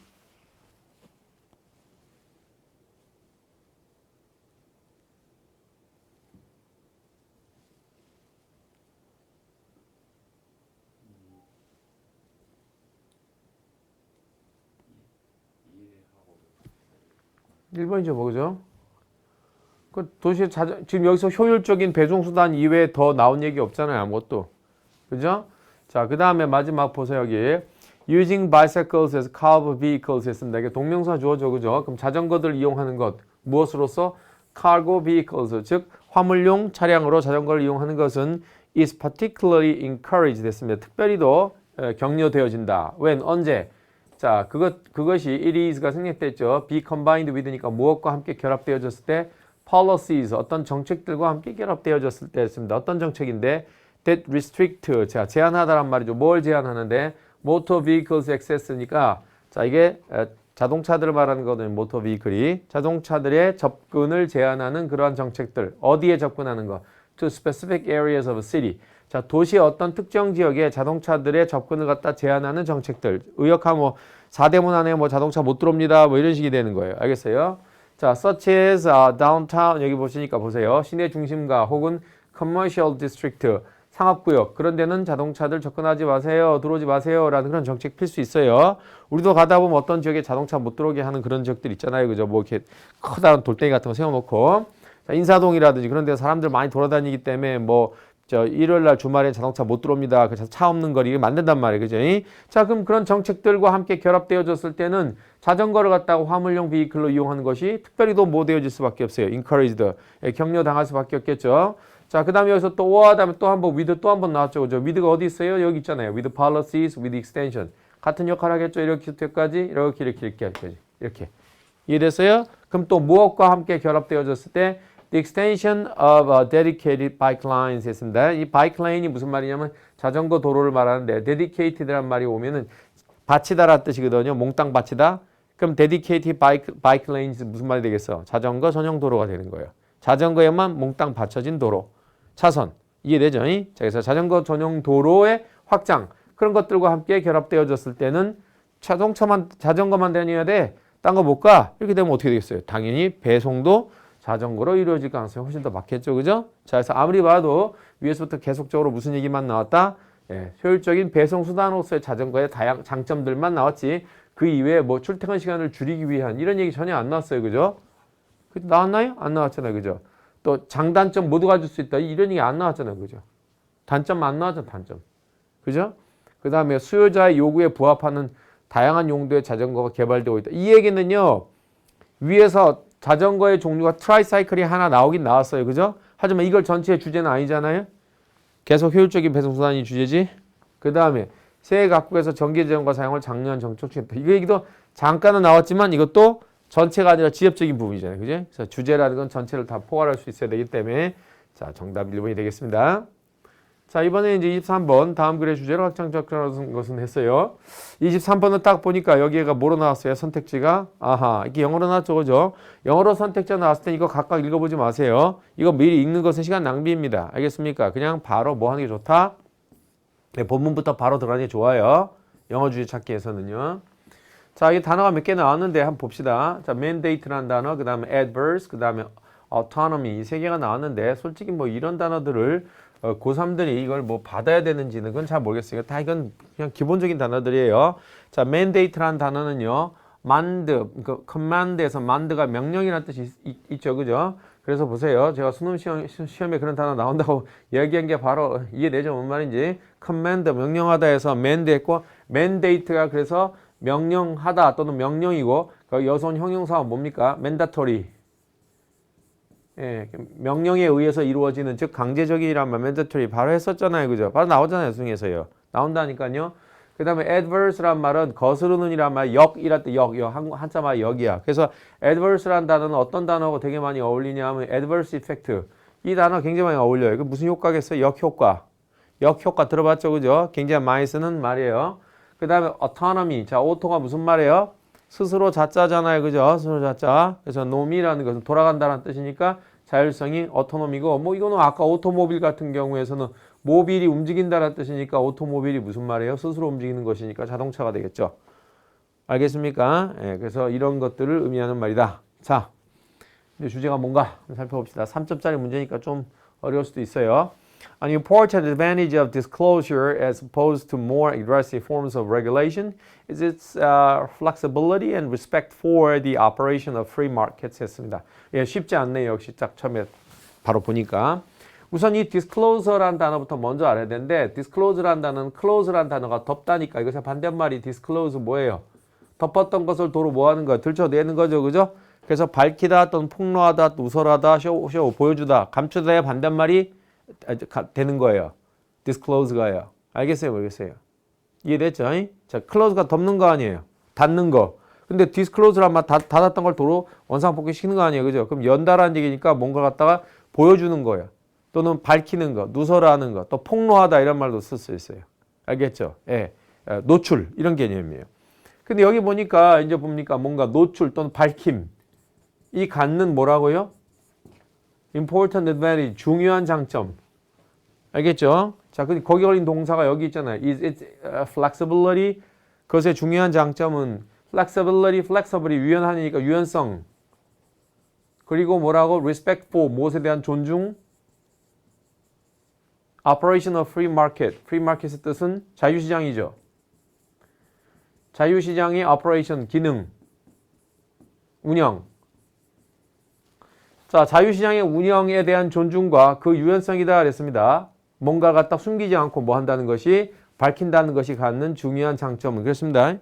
(1번이죠) 뭐죠? 그 도시의 지금 여기서 효율적인 배송수단 이외에 더 나온 얘기 없잖아요. 아무것도. 그죠? 자, 그 다음에 마지막 보세요. 여기 using bicycles as cargo vehicles 했습니다. 이게 동명사 주어져. 그죠? 그럼 자전거들 이용하는 것 무엇으로서? cargo vehicles, 즉 화물용 차량으로 자전거를 이용하는 것은 is particularly encouraged 됐습니다. 특별히도 격려되어진다. when? 언제? 자, 그것이 it is가 생략됐죠. be combined with니까 무엇과 함께 결합되어졌을 때 policies, 어떤 정책들과 함께 결합되어졌을 때 했습니다. 어떤 정책인데 that restrict, 자, 제한하다란 말이죠. 뭘 제한하는데? motor vehicles access니까 자, 이게 자동차들을 말하는 거는 motor vehicle이 자동차들의 접근을 제한하는 그러한 정책들. 어디에 접근하는 거? to specific areas of a city. 자, 도시의 어떤 특정 지역에 자동차들의 접근을 갖다 제한하는 정책들. 의역하면 뭐 4대문 안에 뭐 자동차 못 들어옵니다. 뭐 이런 식이 되는 거예요. 알겠어요? 자, such as downtown 여기 보시니까 보세요. 시내 중심가 혹은 commercial district 상업구역 그런 데는 자동차들 접근하지 마세요. 들어오지 마세요. 라는 그런 정책 필 수 있어요. 우리도 가다 보면 어떤 지역에 자동차 못 들어오게 하는 그런 지역들 있잖아요. 그죠? 뭐 이렇게 커다란 돌덩이 같은 거 세워놓고 자, 인사동이라든지 그런 데 사람들 많이 돌아다니기 때문에 뭐 일요일 날 주말에 자동차 못 들어옵니다. 그래서 차 없는 거리 만든단 말이에요. 그죠? 자, 그럼 그런 정책들과 함께 결합되어졌을 때는 자전거를 갖다가 화물용 비클로 이용하는 것이 특별히 더 뭐 되어질 수밖에 없어요. encouraged. 격려당할 수밖에 없겠죠. 자, 그 다음에 여기서 또 or 다음에 또 한번 with 또 한번 나왔죠. 그죠? with가 어디 있어요? 여기 있잖아요. with policies, with extension. 같은 역할 하겠죠. 이렇게까지 이렇게. 이해됐어요? 그럼 또 무엇과 함께 결합되어졌을 때 the extension of dedicated bike lanes 했습니다. 이 bike lane이 무슨 말이냐면 자전거 도로를 말하는데 dedicated란 말이 오면은 바치다라는 뜻이거든요. 몽땅 바치다. 그럼 dedicated bike lanes 무슨 말이 되겠어? 자전거 전용 도로가 되는 거예요. 자전거에만 몽땅 받쳐진 도로. 차선. 이해되죠? 자, 그래서 자전거 전용 도로의 확장. 그런 것들과 함께 결합되어졌을 때는 자전거만 다녀야 돼. 딴 거 못 가. 이렇게 되면 어떻게 되겠어요? 당연히 배송도 자전거로 이루어질 가능성이 훨씬 더 많겠죠. 그죠? 자, 그래서 아무리 봐도 위에서부터 계속적으로 무슨 얘기만 나왔다? 효율적인 배송 수단으로서의 자전거의 다양 장점들만 나왔지. 그 이외에 뭐 출퇴근 시간을 줄이기 위한 이런 얘기 전혀 안 나왔어요. 그죠? 나왔나요? 안 나왔잖아요. 그죠? 또 장단점 모두 가질 수 있다. 이런 얘기 안 나왔잖아요. 그죠? 단점 안 나왔잖아요. 단점. 그죠? 그 다음에 수요자의 요구에 부합하는 다양한 용도의 자전거가 개발되고 있다. 이 얘기는요. 위에서 자전거의 종류가 트라이사이클이 하나 나오긴 나왔어요. 그죠? 하지만 이걸 전체의 주제는 아니잖아요. 계속 효율적인 배송수단이 주제지. 그 다음에 세계 각국에서 전기자전거 사용을 작년 정책 중이다. 이 얘기도 잠깐은 나왔지만 이것도 전체가 아니라 지엽적인 부분이잖아요. 그죠? 그래서 주제라는 건 전체를 다 포괄할 수 있어야 되기 때문에 자, 정답 1번이 되겠습니다. 자, 이번에 이제 23번 다음 글의 주제로 확장적인 것은 했어요. 23번은 딱 보니까 여기가 뭐로 나왔어요? 선택지가 아하 이게 영어로 나왔죠. 그죠? 영어로 선택지가 나왔을 때 이거 각각 읽어보지 마세요. 이거 미리 읽는 것은 시간 낭비입니다. 알겠습니까? 그냥 바로 뭐 하는 게 좋다? 네, 본문부터 바로 들어가는 게 좋아요. 영어 주제 찾기에서는요. 자, 이 단어가 몇 개 나왔는데 한번 봅시다. 자, mandate라는 단어, 그 다음에 adverse, 그 다음에 autonomy 이 세 개가 나왔는데 솔직히 뭐 이런 단어들을 고3들이 이걸 뭐 받아야 되는지는 그건 잘 모르겠어요. 다 이건 그냥 기본적인 단어들이에요. 자, mandate라는 단어는요. command, 그 command에서 mand가 명령이라는 뜻이 있죠. 그죠? 그래서 보세요. 제가 수능 시험에 그런 단어 나온다고 이야기한 게 바로 이해되죠? 뭔 말인지. command, 명령하다 해서 mandate 했고 mandate가 그래서 명령하다 또는 명령이고 그 여성 형용사가 뭡니까? mandatory. 예, 명령에 의해서 이루어지는 즉 강제적이란 말 mandatory 바로 했었잖아요. 그죠? 바로 나오잖아요. 수능에서요. 나온다니까요. 그 다음에 adverse란 말은 거스르는 이란 말 역이랄 때 한자말 역이야. 그래서 adverse란 단어는 어떤 단어가 되게 많이 어울리냐 하면 adverse effect. 이 단어 굉장히 많이 어울려요. 그 무슨 효과겠어요? 역효과. 역효과 들어봤죠? 그죠? 굉장히 많이 쓰는 말이에요. 그 다음에 autonomy. 자, 오토가 무슨 말이에요? 스스로 자자잖아요. 그죠? 스스로 자자. 그래서 놈이라는 것은 돌아간다는 뜻이니까 자율성이 autonomy고 뭐 이거는 아까 오토모빌 같은 경우에서는 모빌이 움직인다는 뜻이니까 오토모빌이 무슨 말이에요? 스스로 움직이는 것이니까 자동차가 되겠죠. 알겠습니까? 예, 그래서 이런 것들을 의미하는 말이다. 자, 이제 주제가 뭔가 살펴봅시다. 3점짜리 문제니까 좀 어려울 수도 있어요. An important advantage of disclosure as opposed to more aggressive forms of regulation is its flexibility and respect for the operation of free markets 했습니다. 예, 쉽지 않네요. 역시 딱 처음에 바로 보니까. 우선 이 disclosure라는 단어부터 먼저 알아야 되는데 disclose라는 단어는 close라는 단어가 덮다니까 이것의 반대말이 disclose 뭐예요? 덮었던 것을 도로 뭐 하는 거야? 들춰내는 거죠. 그죠? 그래서 밝히다 또는 폭로하다 누설하다 쇼 보여주다 감추다의 반대말이 되는 거예요. disclose가요. 알겠어요? 모르겠어요? 이해됐죠? 자, close가 덮는 거 아니에요. 닫는 거. 근데 disclose란 말 닫았던 걸 도로 원상복귀 시키는 거 아니에요. 그죠? 그럼 연다라는 얘기니까 뭔가 갖다가 보여주는 거예요. 또는 밝히는 거, 누설하는 거, 또 폭로하다 이런 말도 쓸 수 있어요. 알겠죠? 예. 노출 이런 개념이에요. 근데 여기 보니까 이제 봅니까 뭔가 노출 또는 밝힘 이 갖는 뭐라고요? important advantage 중요한 장점. 알겠죠? 자, 거기 걸린 동사가 여기 있잖아요. Is it flexibility? 그것의 중요한 장점은 flexibly 유연하니까 유연성. 그리고 뭐라고? respectful, 무엇에 대한 존중. operation of free market. free market의 뜻은 자유시장이죠. 자유시장의 operation, 기능, 운영. 자, 자유시장의 운영에 대한 존중과 그 유연성이다 그랬습니다. 뭔가 갖다 숨기지 않고 뭐 한다는 것이 밝힌다는 것이 갖는 중요한 장점은 그렇습니다.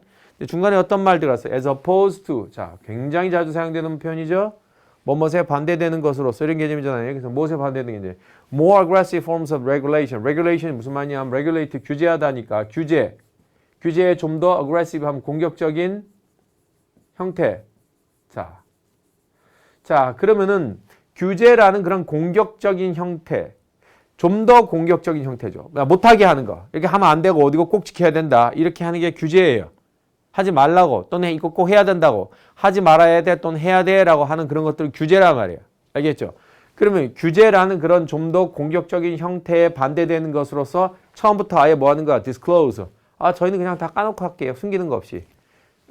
중간에 어떤 말들 왔어요? as opposed to. 자, 굉장히 자주 사용되는 표현이죠. 뭐뭐에 반대되는 것으로서 이런 개념이잖아요. 그래서 무엇에 반대되는 개념? more aggressive forms of regulation. regulation이 무슨 말이냐면 regulate, 규제하다니까. 규제에 좀 더 aggressive 하면 공격적인 형태. 자, 그러면은 규제라는 그런 공격적인 형태. 좀 더 공격적인 형태죠. 못하게 하는 거. 이렇게 하면 안 되고 어디고 꼭 지켜야 된다. 이렇게 하는 게 규제예요. 하지 말라고 또는 이거 꼭 해야 된다고 하지 말아야 돼 또는 해야 돼라고 하는 그런 것들을 규제란 말이에요. 알겠죠? 그러면 규제라는 그런 좀 더 공격적인 형태에 반대되는 것으로서 처음부터 아예 뭐 하는 거야? disclose. 저희는 그냥 다 까놓고 할게요. 숨기는 거 없이.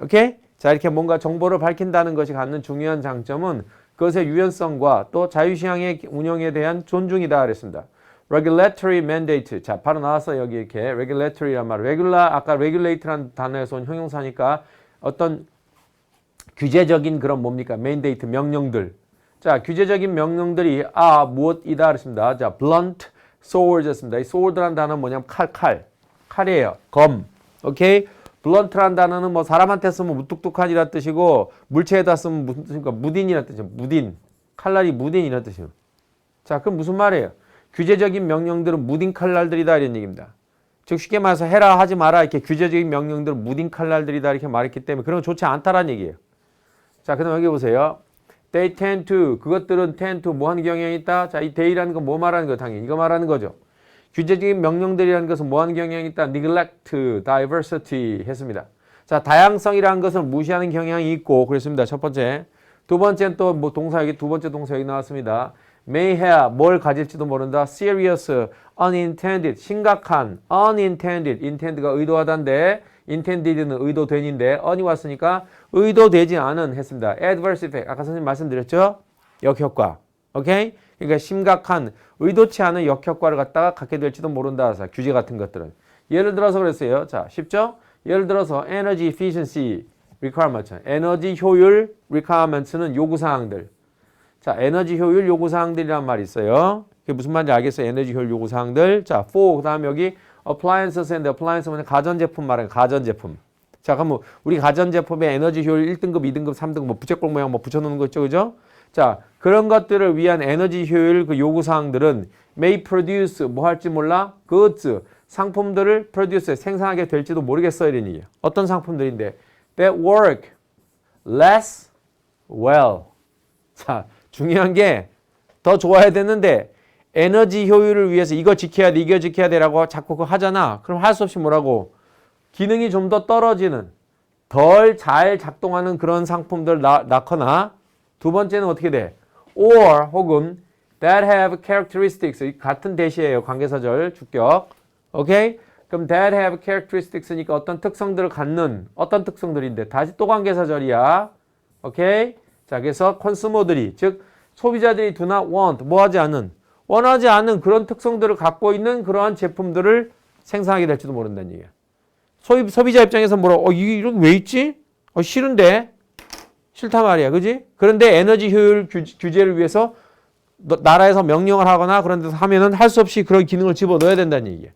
오케이? 자, 이렇게 뭔가 정보를 밝힌다는 것이 갖는 중요한 장점은 그것의 유연성과 또 자유시장의 운영에 대한 존중이다 그랬습니다. regulatory mandate. 자, 바로 나왔어요. 여기 이렇게 regulatory란 말. 아까 regulate라는 단어에서 온 형용사니까 어떤 규제적인 그런 뭡니까? mandate, 명령들. 자, 규제적인 명령들이 무엇이다 그랬습니다. 자, blunt swords였습니다. 이 sword라는 단어는 뭐냐면 칼이에요. 검. 오케이? blunt라는 단어는 뭐 사람한테 쓰면 무뚝뚝한이라는 뜻이고 물체에다 쓰면 무슨 뜻입니까? 무딘이라는 뜻이에요. 무딘. 칼날이 무딘이라는 뜻이에요. 자, 그럼 무슨 말이에요? 규제적인 명령들은 무딘 칼날들이다 이런 얘기입니다. 즉 쉽게 말해서 해라 하지 마라 이렇게 규제적인 명령들은 무딘 칼날들이다 이렇게 말했기 때문에 그런 건 좋지 않다라는 얘기예요. 자, 그럼 여기 보세요. They tend to, 그것들은 tend to 뭐 하는 경향이 있다? 자, 이 they라는 건 뭐 말하는 거 당연히 이거 말하는 거죠. 규제적인 명령들이라는 것은 뭐 하는 경향이 있다? neglect, diversity 했습니다. 자, 다양성이라는 것을 무시하는 경향이 있고 그랬습니다. 첫 번째. 두 번째는 또 뭐 동사 여기 두 번째 동사 여기 나왔습니다. may have 뭘 가질지도 모른다. serious, unintended 심각한 unintended intended가 의도하다인데 intended는 의도된인데 un이 왔으니까 의도되지 않은 했습니다. adverse effect 아까 선생님 말씀드렸죠? 역효과. 오케이? 그러니까 심각한 의도치 않은 역효과를 갖다가 갖게 될지도 모른다. 자, 규제 같은 것들은 예를 들어서 그랬어요. 자, 쉽죠? 예를 들어서 energy efficiency requirement 에너지 효율 requirements는 요구사항들. 자, 에너지 효율 요구사항들이란 말이 있어요. 그게 무슨 말인지 알겠어요? 에너지 효율 요구사항들. 자, for, 그 다음에 여기 appliances and appliance는 가전제품 말하는 가전제품. 자, 그럼 우리 가전제품에 에너지 효율 1등급, 2등급, 3등급 뭐 부채꼴 모양 뭐 붙여놓는 거 있죠, 그죠? 자, 그런 것들을 위한 에너지 효율 그 요구사항들은 may produce 뭐 할지 몰라? goods, 상품들을 produce, 생산하게 될지도 모르겠어 이런 얘기예요. 어떤 상품들인데? that work less well. 자, 중요한 게 더 좋아야 되는데 에너지 효율을 위해서 이거 지켜야 돼, 이거 지켜야 돼라고 자꾸 그거 하잖아. 그럼 할 수 없이 뭐라고? 기능이 좀 더 떨어지는, 덜 잘 작동하는 그런 상품들 낳거나 두 번째는 어떻게 돼? or 혹은 that have characteristics 같은 대시예요. 관계사절 주격. 오케이? 그럼 that have characteristics니까 어떤 특성들을 갖는 어떤 특성들인데 다시 또 관계사절이야. 오케이? 자, 그래서 consumer들이 즉 소비자들이 do not want 뭐하지 않는 원하지 않는 그런 특성들을 갖고 있는 그러한 제품들을 생산하게 될지도 모른다는 얘기야. 소비자 입장에서 이런 왜 있지? 싫은데 싫단 말이야, 그지? 그런데 에너지 효율 규제를 위해서 나라에서 명령을 하거나 그런 데서 하면은 할 수 없이 그런 기능을 집어넣어야 된다는 얘기야.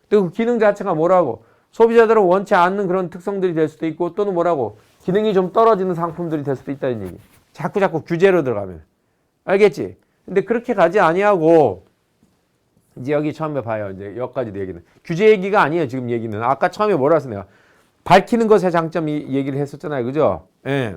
근데 그 기능 자체가 뭐라고? 소비자들은 원치 않는 그런 특성들이 될 수도 있고 또는 뭐라고? 기능이 좀 떨어지는 상품들이 될 수도 있다는 얘기. 자꾸 규제로 들어가면. 알겠지? 근데 그렇게 가지 아니하고 이제 여기 처음에 봐요. 이제 여기까지 얘기는. 규제 얘기가 아니에요. 지금 얘기는. 아까 처음에 뭐라 했어 내가. 밝히는 것의 장점 얘기를 했었잖아요. 그죠? 예.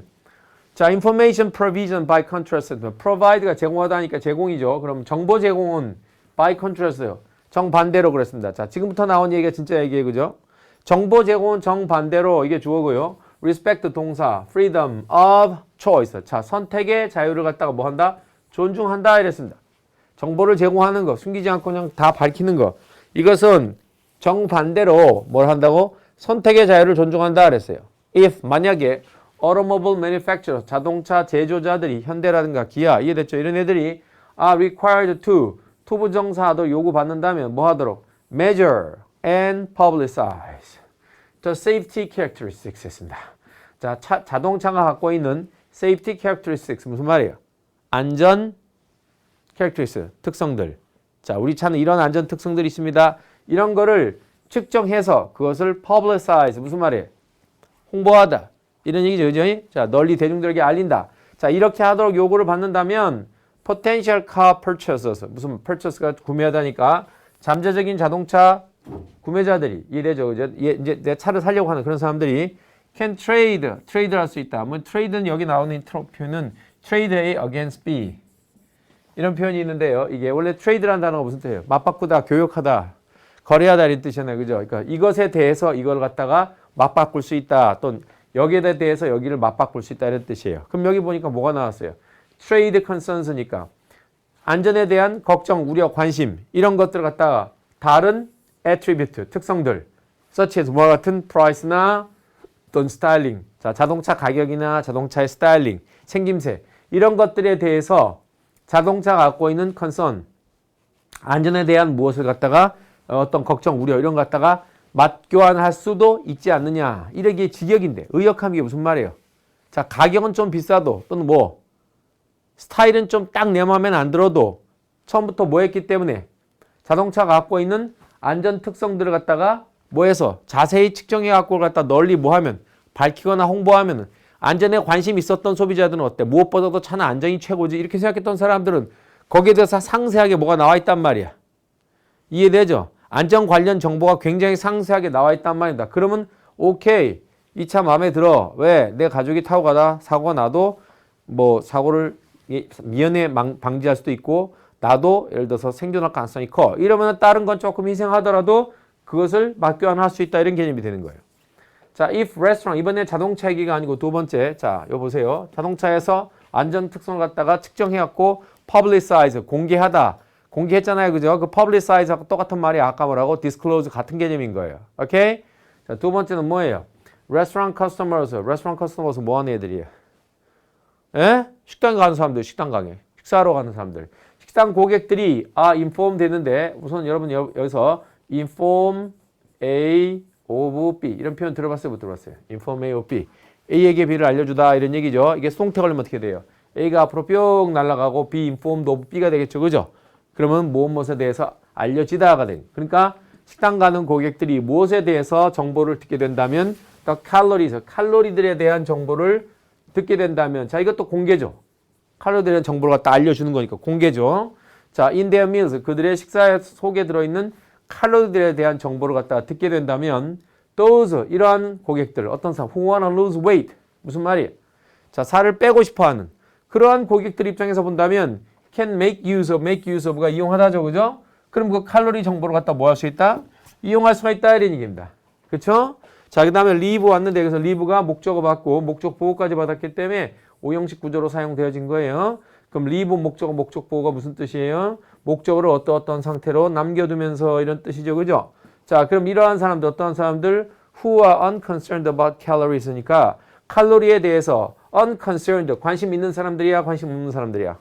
자, information provision by contrast. provide가 제공하다니까 제공이죠. 그럼 정보 제공은 by contrast요. 정반대로 그랬습니다. 자, 지금부터 나온 얘기가 진짜 얘기예요. 그죠? 정보 제공은 정반대로 이게 주어고요. respect 동사, freedom of choice. 자, 선택의 자유를 갖다가 뭐 한다? 존중한다 이랬습니다. 정보를 제공하는 거, 숨기지 않고 그냥 다 밝히는 거. 이것은 정반대로 뭘 한다고? 선택의 자유를 존중한다 그랬어요. If 만약에 automobile manufacturer 자동차 제조자들이 현대라든가 기아 이해됐죠? 이런 애들이 are required to 부정사도 요구받는다면 뭐 하도록? measure and publicize the safety characteristics 했습니다. 자, 자동차가 갖고 있는 safety characteristics 무슨 말이에요? 안전 characteristics 특성들. 자, 우리 차는 이런 안전 특성들이 있습니다. 이런 거를 측정해서 그것을 publicize 무슨 말이에요? 홍보하다. 이런 얘기죠. 그죠? 자, 널리 대중들에게 알린다. 자, 이렇게 하도록 요구를 받는다면 potential car purchasers 무슨 purchase가 구매하다니까 잠재적인 자동차 구매자들이 이래죠. 이제 내 차를 사려고 하는 그런 사람들이 can trade 할 수 있다. 뭐 trade는 여기 나오는 표현은 trade A against B 이런 표현이 있는데요. 이게 원래 trade라는 단어가 무슨 뜻이에요? 맞바꾸다, 교역하다, 거래하다 이런 뜻이잖아요. 그죠? 그러니까 이것에 대해서 이걸 갖다가 맞바꿀 수 있다. 또는 여기에 대해서 여기를 맞바꿀 수 있다 이런 뜻이에요. 그럼 여기 보니까 뭐가 나왔어요? trade concerns니까 안전에 대한 걱정, 우려, 관심 이런 것들을 갖다가 다른 attribute, 특성들 such as 뭐와 같은 price나 또는 스타일링, 자, 자동차 가격이나 자동차의 스타일링, 생김새 이런 것들에 대해서 자동차가 갖고 있는 concern, 안전에 대한 무엇을 갖다가 어떤 걱정, 우려 이런 거 갖다가 맞교환할 수도 있지 않느냐. 이러기에 직역인데 의역함이 무슨 말이에요? 자, 가격은 좀 비싸도 또는 뭐 스타일은 좀 딱 내 마음에 안 들어도 처음부터 뭐 했기 때문에 자동차가 갖고 있는 안전 특성들을 갖다가 뭐해서 자세히 측정해 갖고 갖다 널리 뭐하면 밝히거나 홍보하면 안전에 관심 있었던 소비자들은 어때? 무엇보다도 차는 안전이 최고지 이렇게 생각했던 사람들은 거기에 대해서 상세하게 뭐가 나와 있단 말이야. 이해되죠? 안전 관련 정보가 굉장히 상세하게 나와 있단 말이다. 그러면 오케이 이 차 마음에 들어. 왜? 내 가족이 타고 가다 사고가 나도 뭐 사고를 미연에 방지할 수도 있고 나도 예를 들어서 생존할 가능성이 커. 이러면 다른 건 조금 희생하더라도 그것을 맞교환할 수 있다 이런 개념이 되는 거예요. 자, if restaurant 이번에 자동차 얘기가 아니고 두 번째. 자, 요 보세요. 자동차에서 안전 특성을 갖다가 측정해 갖고 publicize 공개하다. 공개했잖아요. 그죠? 그 publicize하고 똑같은 말이 아까 뭐라고? disclose 같은 개념인 거예요. 오케이? 자, 두 번째는 뭐예요? restaurant customers 뭐 하는 애들이에요? 예? 식당에 가는 사람들, 식당 가게. 식사하러 가는 사람들. 식당 고객들이 inform 되는데 우선 여러분 여기서 inform A of B 이런 표현 들어봤어요? 못 들어봤어요? inform A of B. A에게 B를 알려주다 이런 얘기죠. 이게 수동태 걸리면 어떻게 돼요? A가 앞으로 뿅 날아가고 B informed of B가 되겠죠. 그죠? 그러면 무엇에 대해서 알려지다가 된. 그러니까 식당 가는 고객들이 무엇에 대해서 정보를 듣게 된다면 더 칼로리들에 대한 정보를 듣게 된다면 자 이것도 공개죠. 칼로리들에 대한 정보를 갖다 알려주는 거니까 공개죠. 자, in their meals 그들의 식사 속에 들어있는 칼로리들에 대한 정보를 갖다 듣게 된다면 those 이러한 고객들 어떤 사람 who wanna lose weight 무슨 말이에요? 자, 살을 빼고 싶어하는 그러한 고객들 입장에서 본다면 can make use of가 이용하다죠. 그죠? 그럼 그 칼로리 정보를 갖다 뭐 할 수 있다? 이용할 수가 있다 이런 얘기입니다. 그렇죠? 자, 그 다음에 live 왔는데 여기서 live가 목적어 받고 목적 보호까지 받았기 때문에 오형식 구조로 사용되어진 거예요. 그럼 live 목적어 목적 보호가 무슨 뜻이에요? 목적어를 어떤 상태로 남겨두면서 이런 뜻이죠. 그죠? 자, 그럼 이러한 사람들 어떤 사람들 who are unconcerned about calories니까 칼로리에 대해서 unconcerned 관심 있는 사람들이야 관심 없는 사람들이야?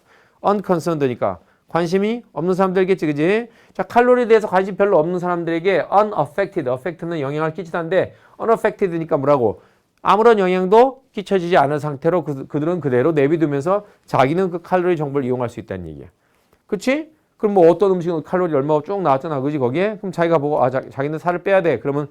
unconcerned니까 관심이 없는 사람들이겠지, 그지? 자, 칼로리에 대해서 관심 별로 없는 사람들에게 affected는 영향을 끼치다인데 unaffected니까 뭐라고? 아무런 영향도 끼쳐지지 않은 상태로 그들은 그대로 내비두면서 자기는 그 칼로리 정보를 이용할 수 있다는 얘기야. 그치? 그럼 뭐 어떤 음식은 칼로리 얼마가 쭉 나왔잖아, 그지? 거기에? 그럼 자기가 보고 자기는 살을 빼야 돼. 그러면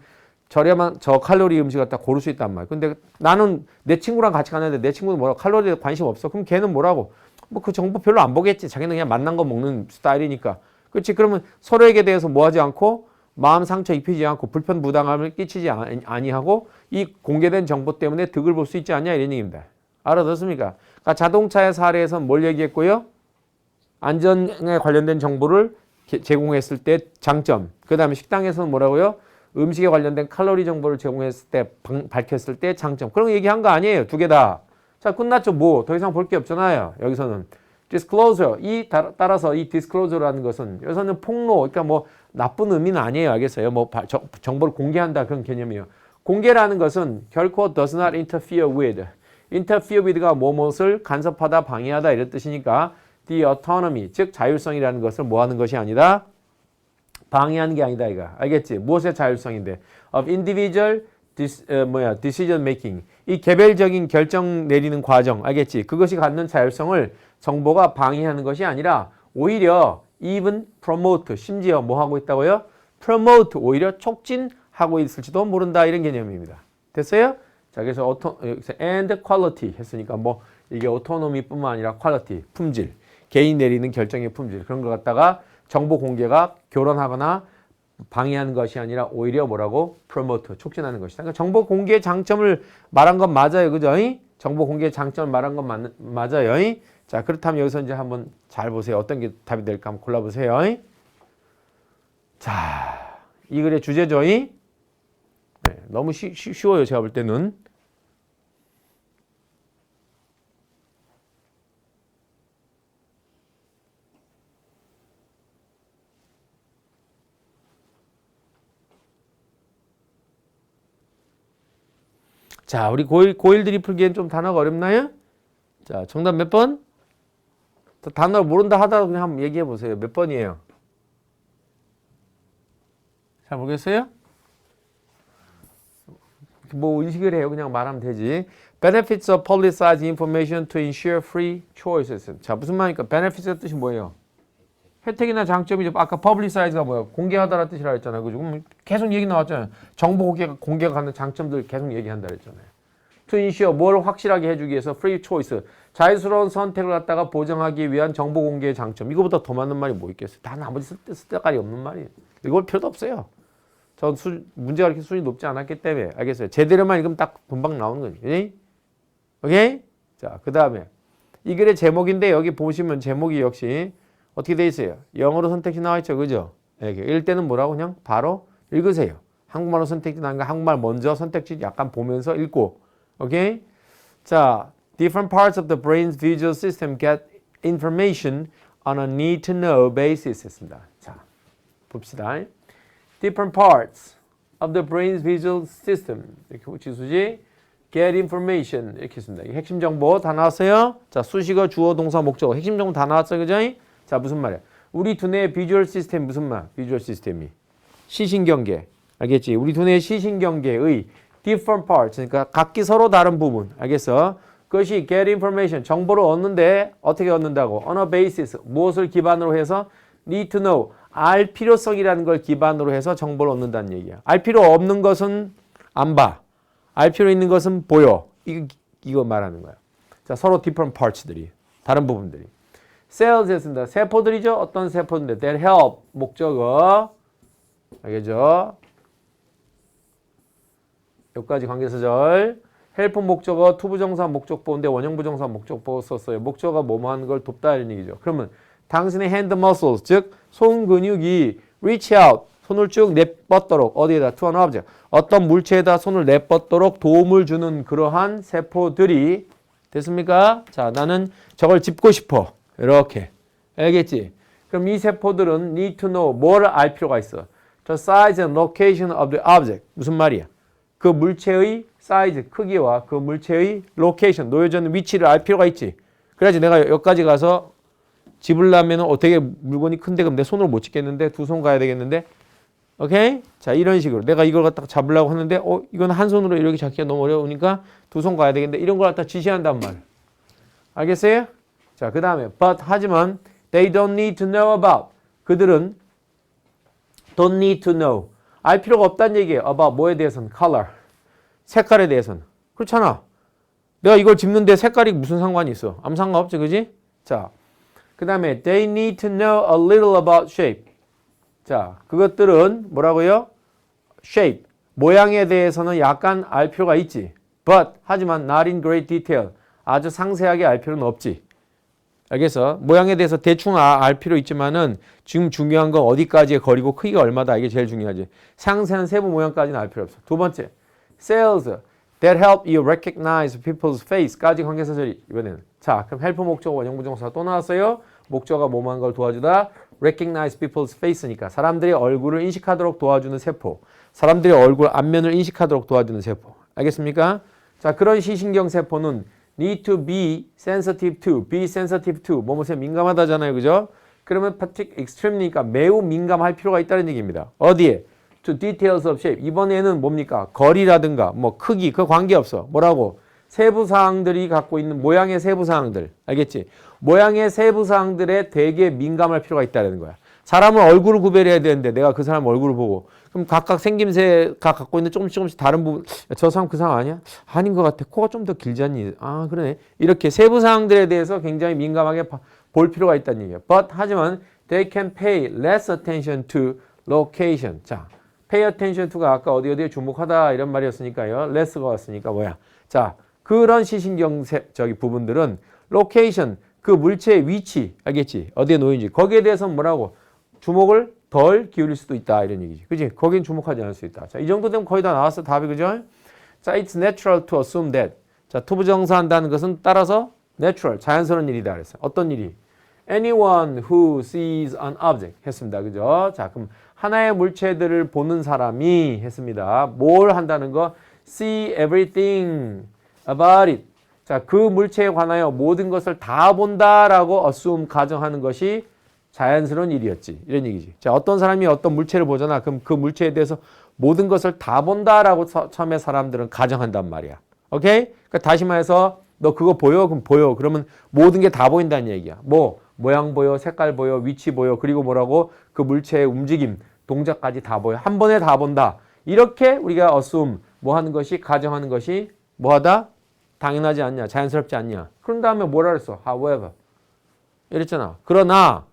저렴한 저 칼로리 음식 갖다 고를 수 있단 말이야. 근데 나는 내 친구랑 같이 갔는데 내 친구는 뭐라고? 칼로리에 관심 없어. 그럼 걔는 뭐라고? 뭐 그 정보 별로 안 보겠지. 자기는 그냥 맛난 거 먹는 스타일이니까. 그렇지? 그러면 서로에게 대해서 뭐 하지 않고 마음 상처 입히지 않고 불편 부담감을 끼치지 아니하고 이 공개된 정보 때문에 득을 볼 수 있지 않냐 이런 얘기입니다. 알아듣습니까? 그러니까 자동차의 사례에서는 뭘 얘기했고요? 안전에 관련된 정보를 제공했을 때 장점. 그 다음에 식당에서는 뭐라고요? 음식에 관련된 칼로리 정보를 제공했을 때 밝혔을 때 장점. 그런 거 얘기한 거 아니에요. 두 개 다. 자, 끝났죠. 뭐 더 이상 볼 게 없잖아요. 여기서는. disclosure 따라서 이 disclosure라는 것은 여기서는 폭로 그러니까 뭐 나쁜 의미는 아니에요. 알겠어요? 뭐 정보를 공개한다 그런 개념이에요. 공개라는 것은 결코 does not interfere with. interfere with가 무엇을 간섭하다 방해하다 이런 뜻이니까 the autonomy 즉 자율성이라는 것을 뭐 하는 것이 아니다. 방해하는 게 아니다 이거. 알겠지? 무엇의 자율성인데 of individual decision making 이 개별적인 결정 내리는 과정 알겠지? 그것이 갖는 자율성을 정보가 방해하는 것이 아니라 오히려 even promote 심지어 뭐 하고 있다고요? promote 오히려 촉진하고 있을지도 모른다 이런 개념입니다. 됐어요? 자 그래서 and quality 했으니까 뭐 이게 autonomy뿐만 아니라 quality 품질 개인 내리는 결정의 품질 그런 걸 갖다가 정보 공개가 교란하거나 방해하는 것이 아니라 오히려 뭐라고? promote, 촉진하는 것이다. 그러니까 정보 공개의 장점을 말한 건 맞아요. 그죠? 정보 공개의 장점을 말한 건 맞아요. 자, 그렇다면 여기서 이제 한번 잘 보세요. 어떤 게 답이 될까 한번 골라보세요. 자, 이 글의 주제죠. 네, 너무 쉬워요. 제가 볼 때는. 자, 우리 고1들이 풀기엔 좀 단어가 어렵나요? 자, 정답 몇 번? 단어를 모른다 하더라도 그냥 한번 얘기해 보세요. 몇 번이에요? 잘 모르겠어요? 뭐 의식을 해요. 그냥 말하면 되지. Benefits of publicized information to ensure free choices. 자, 무슨 말입니까? Benefits의 뜻이 뭐예요? 혜택이나 장점이죠. 아까 publicize가 뭐예요? 공개하다라는 뜻이라 했잖아요. 그죠? 계속 얘기 나왔잖아요. 정보 공개가 갖는 장점들 계속 얘기한다 그랬잖아요. To ensure 뭘 확실하게 해주기 위해서 free choice 자유스러운 선택을 갖다가 보장하기 위한 정보 공개의 장점. 이거보다 더 많은 말이 뭐 있겠어요? 다 나머지 쓸데깔이 없는 말이에요. 이걸 필요도 없어요. 전 문제가 이렇게 수준이 높지 않았기 때문에 알겠어요. 제대로만 읽으면 딱 금방 나오는 거지. 그치? 오케이? 자, 그 다음에 이 글의 제목인데 여기 보시면 제목이 역시 어떻게 돼 있어요? 영어로 선택지 나와 있죠. 그죠? 읽을 때는 뭐라고 그냥 바로 읽으세요. 한국말로 선택지 나니까 한국말 먼저 선택지 약간 보면서 읽고. 오케이? 자, different parts of the brain's visual system get information on a need to know basis 했습니다. 자, 봅시다. different parts of the brain's visual system 이렇게 지수지 get information 이렇게 했습니다. 핵심 정보 다 나왔어요? 자, 수식어, 주어, 동사, 목적어 핵심 정보 다 나왔어요. 그죠? 자, 무슨 말이야? 우리 두뇌의 비주얼 시스템 무슨 말? 비주얼 시스템이 시신경계 알겠지? 우리 두뇌의 시신경계의 different parts 그러니까 각기 서로 다른 부분 알겠어? 그것이 get information 정보를 얻는데 어떻게 얻는다고? on a basis 무엇을 기반으로 해서 need to know 알 필요성이라는 걸 기반으로 해서 정보를 얻는다는 얘기야. 알 필요 없는 것은 안 봐. 알 필요 있는 것은 보여. 이거 말하는 거야. 자, 서로 different parts들이 다른 부분들이. cells 했습니다. 세포들이죠. 어떤 세포인데 that help 목적어 알겠죠? 여기까지 관계사절. help 목적어 투부정사 목적보인데 원형부정사 목적보 썼어요. 목적어가 뭐뭐 하는 걸 돕다 이런 얘기죠. 그러면 당신의 hand muscles 즉 손 근육이 reach out 손을 쭉 내뻗도록 어디에다 to an object 어떤 물체에다 손을 내뻗도록 도움을 주는 그러한 세포들이 됐습니까? 자, 나는 저걸 짚고 싶어. 이렇게. 알겠지? 그럼 이 세포들은 need to know 뭐를 알 필요가 있어. The size and location of the object. 무슨 말이야? 그 물체의 사이즈, 크기와 그 물체의 location, 놓여져 있는 위치를 알 필요가 있지. 그래야지 내가 여기까지 가서 집으려면 되게 물건이 큰데 그럼 내 손으로 못 집겠는데 두 손 가야 되겠는데 오케이? 자, 이런 식으로 내가 이걸 갖다가 잡으려고 하는데 이건 한 손으로 이렇게 잡기가 너무 어려우니까 두 손 가야 되겠는데 이런 걸 갖다 지시한단 말. 알겠어요? 자, 그 다음에 but 하지만 they don't need to know about 그들은 don't need to know 알 필요가 없다는 얘기예요. about 뭐에 대해서는 color 색깔에 대해서는 그렇잖아. 내가 이걸 집는데 색깔이 무슨 상관이 있어? 아무 상관없지, 그지? 자, 그 다음에 they need to know a little about shape. 자, 그것들은 뭐라고요? shape, 모양에 대해서는 약간 알 필요가 있지. but, 하지만 not in great detail. 아주 상세하게 알 필요는 없지. 알겠어? 모양에 대해서 대충 알 필요 있지만은 지금 중요한 건 어디까지의 거리고 크기가 얼마다 이게 제일 중요하지. 상세한 세부 모양까지는 알 필요 없어. 두 번째, cells that help you recognize people's face까지 관계사절이 이번에는 자, 그럼 help 목적어 원형 부정사 또 나왔어요. 목적어가 뭐만 걸 도와주다. recognize people's face니까 사람들의 얼굴을 인식하도록 도와주는 세포. 사람들의 얼굴 안면을 인식하도록 도와주는 세포. 알겠습니까? 자, 그런 시신경 세포는 need to be sensitive to, 뭐뭐에 민감하다잖아요. 그죠? 그러면 extreme니까 매우 민감할 필요가 있다는 얘기입니다. 어디에? to details of shape. 이번에는 뭡니까? 거리라든가 뭐 크기 그 관계없어. 뭐라고? 세부 사항들이 갖고 있는 모양의 세부 사항들. 알겠지? 모양의 세부 사항들에 되게 민감할 필요가 있다는 거야. 사람은 얼굴을 구별해야 되는데 내가 그 사람 얼굴을 보고 그럼 각각 생김새가 갖고 있는 조금씩 다른 부분 저 사람 그 사람 아니야? 아닌 것 같아. 코가 좀 더 길지 않니? 아 그러네. 이렇게 세부 사항들에 대해서 굉장히 민감하게 볼 필요가 있다는 얘기예요. But 하지만 they can pay less attention to location. 자, pay attention to가 아까 어디에 주목하다 이런 말이었으니까요. less가 왔으니까 뭐야? 자, 그런 시신경 부분들은 location 그 물체의 위치 알겠지? 어디에 놓인지 거기에 대해서는 뭐라고? 주목을 덜 기울일 수도 있다 이런 얘기지. 그지? 거긴 주목하지 않을 수 있다. 자, 이 정도 되면 거의 다 나왔어. 답이 그죠? 자, it's natural to assume that. 자, 투부정사 한다는 것은 따라서 natural, 자연스러운 일이다 그랬어요. 어떤 일이? Anyone who sees an object 했습니다. 그죠? 자, 그럼 하나의 물체들을 보는 사람이 했습니다. 뭘 한다는 거? See everything about it. 자, 그 물체에 관하여 모든 것을 다 본다라고 assume 가정하는 것이 자연스러운 일이었지. 이런 얘기지. 자, 어떤 사람이 어떤 물체를 보잖아. 그럼 그 물체에 대해서 모든 것을 다 본다라고 처음에 사람들은 가정한단 말이야. 오케이? 그러니까 다시 말해서 너 그거 보여? 그럼 보여. 그러면 모든 게 다 보인다는 얘기야. 뭐 모양 보여, 색깔 보여, 위치 보여. 그리고 뭐라고? 그 물체의 움직임, 동작까지 다 보여. 한 번에 다 본다. 이렇게 우리가 assume 뭐 하는 것이 가정하는 것이 뭐하다? 당연하지 않냐? 자연스럽지 않냐? 그런 다음에 뭐라 그랬어? However. 이랬잖아. 그러나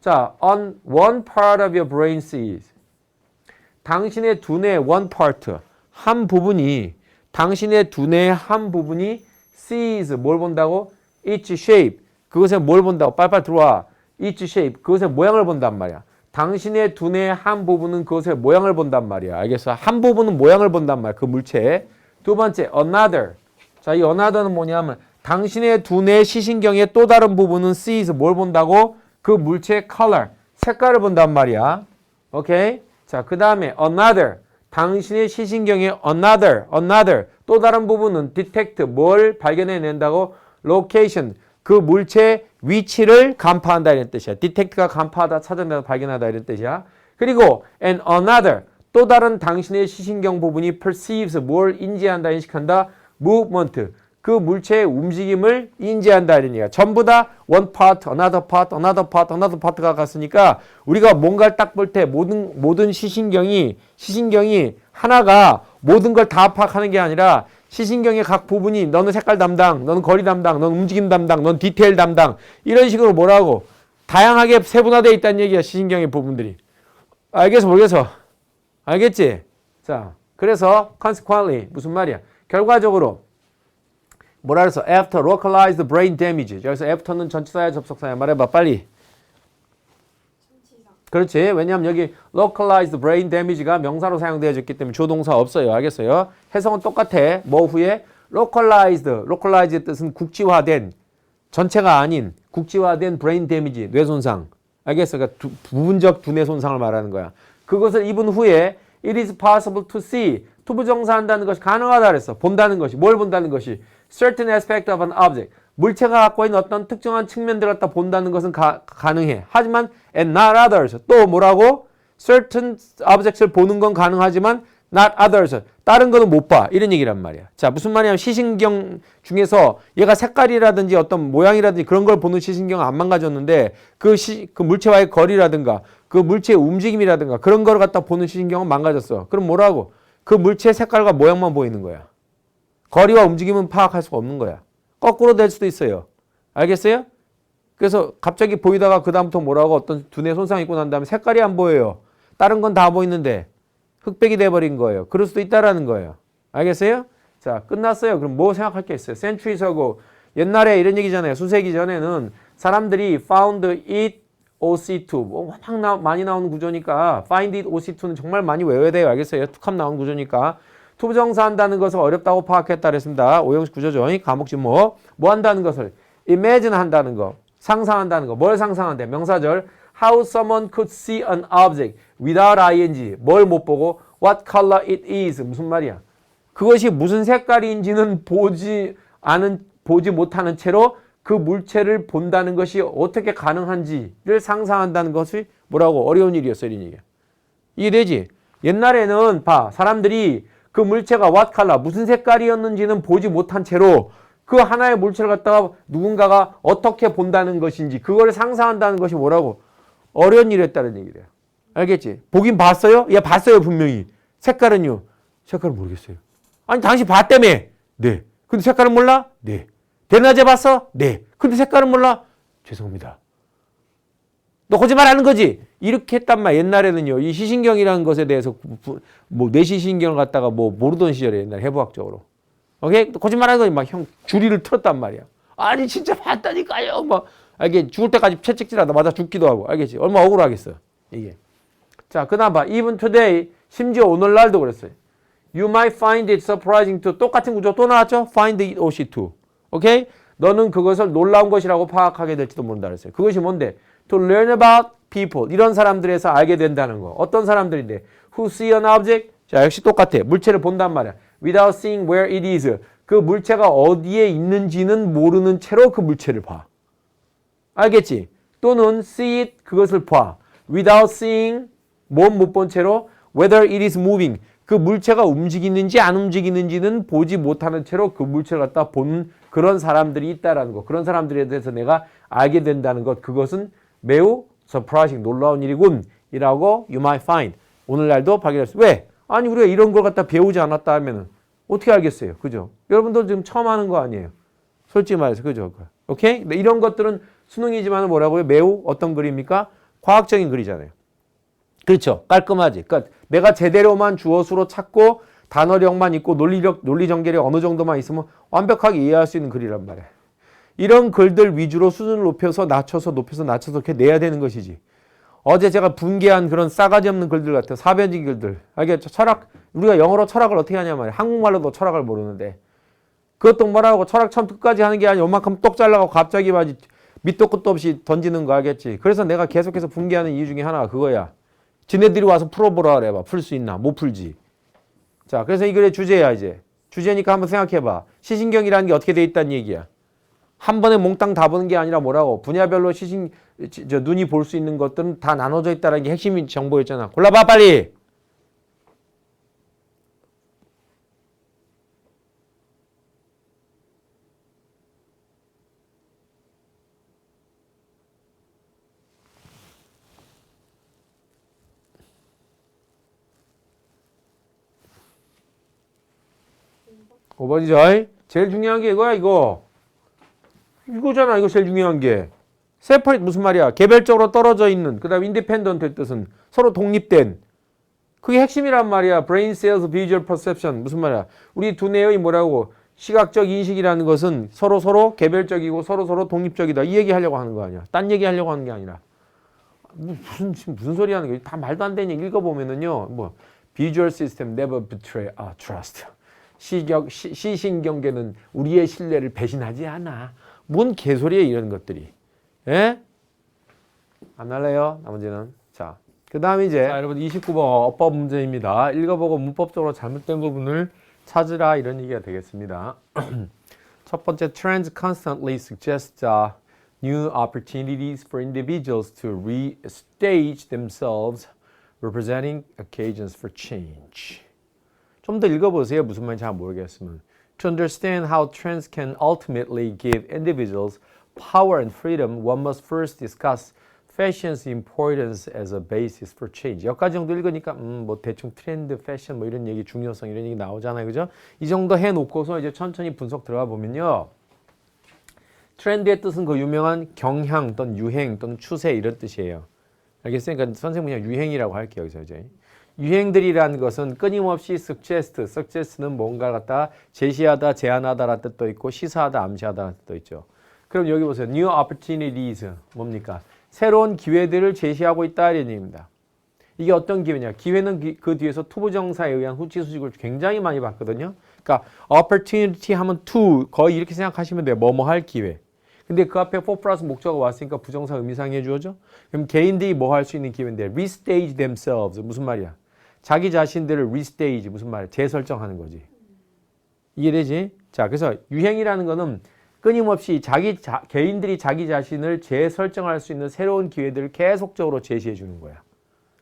자, on one part of your brain sees. 당신의 두뇌의 one part, 한 부분이 당신의 두뇌의 한 부분이 sees, 뭘 본다고? Its shape. 그것에 뭘 본다고? 빨빨 들어와. Its shape. 그것의 모양을 본단 말이야. 당신의 두뇌의 한 부분은 그것의 모양을 본단 말이야. 알겠어? 한 부분은 모양을 본단 말이야. 그 물체에. 두 번째, another. 자, 이 another는 뭐냐면 당신의 두뇌 시신경의 또 다른 부분은 sees, 뭘 본다고? 그 물체의 color, 색깔을 본단 말이야. 오케이? 자, 그 다음에 another, 당신의 시신경의 another, 또 다른 부분은 detect, 뭘 발견해낸다고? location, 그 물체의 위치를 간파한다 이런 뜻이야. detect가 간파하다, 찾아내다, 발견하다 이런 뜻이야. 그리고 and another, 또 다른 당신의 시신경 부분이 perceives, 뭘 인지한다, 인식한다? movement, 그 물체의 움직임을 인지한다 이런 얘기야. 전부 다 one part, another part가 갔으니까 우리가 뭔가를 딱 볼 때 모든 시신경이 하나가 모든 걸 다 파악하는 게 아니라 시신경의 각 부분이 너는 색깔 담당, 너는 거리 담당, 너는 움직임 담당, 너는 디테일 담당 이런 식으로 뭐라고 다양하게 세분화되어 있다는 얘기야. 시신경의 부분들이. 알겠어 모르겠어? 알겠지? 자, 그래서 consequently 무슨 말이야? 결과적으로 뭐라 그랬어? After localized brain damage. 여기서 after는 전치사야 접속사야? 말해봐 빨리. 전치사. 그렇지. 왜냐하면 여기 localized brain damage가 명사로 사용되어졌기 때문에 주어동사 없어요. 알겠어요? 해석은 똑같아. 뭐 후에? localized 뜻은 국지화된, 전체가 아닌 국지화된 brain damage, 뇌손상. 알겠어? 그러니까 부분적 두뇌 손상을 말하는 거야. 그것을 입은 후에 it is possible to see. 투부정사한다는 것이 가능하다 그랬어. 본다는 것이. 뭘 본다는 것이? certain aspect of an object. 물체가 갖고 있는 어떤 특정한 측면들을 갖다 본다는 것은 가능해. 하지만 and not others. 또 뭐라고? certain objects를 보는 건 가능하지만 not others. 다른 거는 못 봐. 이런 얘기란 말이야. 자, 무슨 말이냐면 시신경 중에서 얘가 색깔이라든지 어떤 모양이라든지 그런 걸 보는 시신경은 안 망가졌는데 그 물체와의 거리라든가 그 물체의 움직임이라든가 그런 걸 갖다 보는 시신경은 망가졌어. 그럼 뭐라고? 그 물체의 색깔과 모양만 보이는 거야. 거리와 움직임은 파악할 수가 없는 거야. 거꾸로 될 수도 있어요. 알겠어요? 그래서 갑자기 보이다가 그 다음부터 뭐라고 어떤 두뇌 손상이 있고 난 다음에 색깔이 안 보여요. 다른 건 다 보이는데 흑백이 돼버린 거예요. 그럴 수도 있다라는 거예요. 알겠어요? 자, 끝났어요. 그럼 뭐 생각할 게 있어요? centuries ago. 옛날에 이런 얘기잖아요. 수세기 전에는 사람들이 found it OC2. 워낙 많이 나오는 구조니까 find it OC2는 정말 많이 외워야 돼요. 알겠어요? 툭하면 나오는 구조니까. 투부정사 한다는 것을 어렵다고 파악했다 그랬습니다. 오형식 구조죠. 과목 지목. 뭐 한다는 것을 imagine 한다는 거, 상상한다는 거. 뭘 상상한대? 명사절. How someone could see an object without ing. 뭘 못 보고 what color it is. 무슨 말이야? 그것이 무슨 색깔인지는 보지 못하는 채로 그 물체를 본다는 것이 어떻게 가능한지를 상상한다는 것이 뭐라고? 어려운 일이었어, 이런 얘기야. 이해되지? 옛날에는 봐, 사람들이 그 물체가 what color, 무슨 색깔이었는지는 보지 못한 채로 그 하나의 물체를 갖다가 누군가가 어떻게 본다는 것인지 그걸 상상한다는 것이 뭐라고? 어려운 일이었다는 얘기래요. 알겠지? 보긴 봤어요? 예, 봤어요, 분명히. 색깔은요? 색깔은 모르겠어요. 아니, 당신 봤다며? 네. 근데 색깔은 몰라? 네. 대낮에 봤어? 네. 근데 색깔은 몰라? 죄송합니다. 너 거짓말하는 거지? 이렇게 했단 말이야. 옛날에는요. 이 시신경이라는 것에 대해서 뭐 뇌시신경을 갖다가 뭐 모르던 시절에 옛날 해부학적으로. 오케이? 거짓말하는 거지. 막 형 주리를 틀었단 말이야. 아니 진짜 봤다니까요. 막 알겠지? 죽을 때까지 채찍질하다 맞아 죽기도 하고. 알겠지? 얼마 억울하겠어. 이게. 자, 그다음 봐. Even today. 심지어 오늘날도 그랬어요. You might find it surprising to. 똑같은 구조 또 나왔죠? Find it OC to. 오케이? 너는 그것을 놀라운 것이라고 파악하게 될지도 모른다 그랬어요. 그것이 뭔데? To learn about people. 이런 사람들에서 알게 된다는 거. 어떤 사람들인데? Who see an object? 자, 역시 똑같아. 물체를 본단 말이야. Without seeing where it is. 그 물체가 어디에 있는지는 모르는 채로 그 물체를 봐. 알겠지? 또는 see it. 그것을 봐. Without seeing. 뭔 못 본 채로 whether it is moving. 그 물체가 움직이는지 안 움직이는지는 보지 못하는 채로 그 물체를 갖다 보는 그런 사람들이 있다라는 거. 그런 사람들에 대해서 내가 알게 된다는 것. 그것은 매우 surprising, 놀라운 일이군 이라고 you might find. 오늘날도 발견했어요. 왜? 아니 우리가 이런 걸 갖다 배우지 않았다 하면은 어떻게 알겠어요? 그죠? 여러분도 지금 처음 하는 거 아니에요? 솔직히 말해서 그죠? 오케이? 근데 이런 것들은 수능이지만 뭐라고요? 매우 어떤 글입니까? 과학적인 글이잖아요. 그렇죠? 깔끔하지. 그러니까 내가 제대로만 주어수로 찾고 단어력만 있고 논리 전개력 어느 정도만 있으면 완벽하게 이해할 수 있는 글이란 말이야. 이런 글들 위주로 수준을 높여서 낮춰서 이렇게 내야 되는 것이지. 어제 제가 분개한 그런 싸가지 없는 글들 같아요. 사변진 글들. 알겠죠? 철학, 우리가 영어로 철학을 어떻게 하냐 말이야. 한국말로도 철학을 모르는데. 그것도 뭐라고 철학 처음 끝까지 하는 게 아니라 요만큼 똑 잘라가고 갑자기 밑도 끝도 없이 던지는 거 알겠지? 그래서 내가 계속해서 분개하는 이유 중에 하나가 그거야. 지네들이 와서 풀어보라 그래봐. 풀 수 있나? 못 풀지. 자, 그래서 이 글의 주제야 이제. 주제니까 한번 생각해봐. 시신경이라는 게 어떻게 돼 있다는 얘기야. 한 번에 몽땅 다 보는 게 아니라 뭐라고? 분야별로 눈이 볼 수 있는 것들은 다 나눠져 있다는 게 핵심 정보였잖아. 골라봐 빨리. 오버지죠? 제일 중요한 게 이거야 이거. 이거잖아. 이거 제일 중요한 게. separate 무슨 말이야? 개별적으로 떨어져 있는. 그 다음에 independent의 뜻은 서로 독립된. 그게 핵심이란 말이야. brain cells visual perception. 무슨 말이야? 우리 두뇌의 뭐라고? 시각적 인식이라는 것은 서로 개별적이고 서로 독립적이다. 이 얘기 하려고 하는 거 아니야. 딴 얘기 하려고 하는 게 아니라. 무슨 소리 하는 거야? 다 말도 안 되는 얘기 읽어보면은요. 뭐 visual system never betray trust. 시신경계는 우리의 신뢰를 배신하지 않아. 뭔 개소리야 이런 것들이. 예? 안 할래요? 나머지는. 자, 그 다음에 이제 여러분 29번 어법 문제입니다. 읽어보고 문법적으로 잘못된 부분을 찾으라 이런 얘기가 되겠습니다. 첫 번째, trends constantly suggest new opportunities for individuals to restage themselves, representing occasions for change. 좀 더 읽어보세요. 무슨 말인지 잘 모르겠으면. To understand how trends can ultimately give individuals power and freedom, one must first discuss fashion's importance as a basis for change. 여기까지 정도 읽으니까 뭐 대충 트렌드, 패션 뭐 이런 얘기, 중요성 이런 얘기 나오잖아요. 그죠? 이 정도 해놓고서 이제 천천히 분석 들어가 보면요. 트렌드의 뜻은 그 유명한 경향 또는 유행 또는 추세 이런 뜻이에요. 알겠어요? 그러니까 선생님 그냥 유행이라고 할게요. 여기서 이제. 유행들이라는 것은 끊임없이 suggest는 뭔가를 갖다 제시하다, 제안하다라는 뜻도 있고 시사하다, 암시하다라는 뜻도 있죠. 그럼 여기 보세요. New opportunities 뭡니까? 새로운 기회들을 제시하고 있다 이런 얘기입니다. 이게 어떤 기회냐? 기회는 그 뒤에서 투부정사에 의한 후치 수식을 굉장히 많이 봤거든요. 그러니까 opportunity 하면 to 거의 이렇게 생각하시면 돼요. 뭐뭐 할 기회. 근데 그 앞에 for 플러스 목적어가 왔으니까 부정사 의미상해 주어져. 그럼 개인들이 뭐 할 수 있는 기회인데 restage themselves 무슨 말이야? 자기 자신들을 restage 무슨 말이야? 재설정하는 거지. 이해되지? 자, 그래서 유행이라는 거는 끊임없이 개인들이 자기 자신을 재설정할 수 있는 새로운 기회들을 계속적으로 제시해 주는 거야.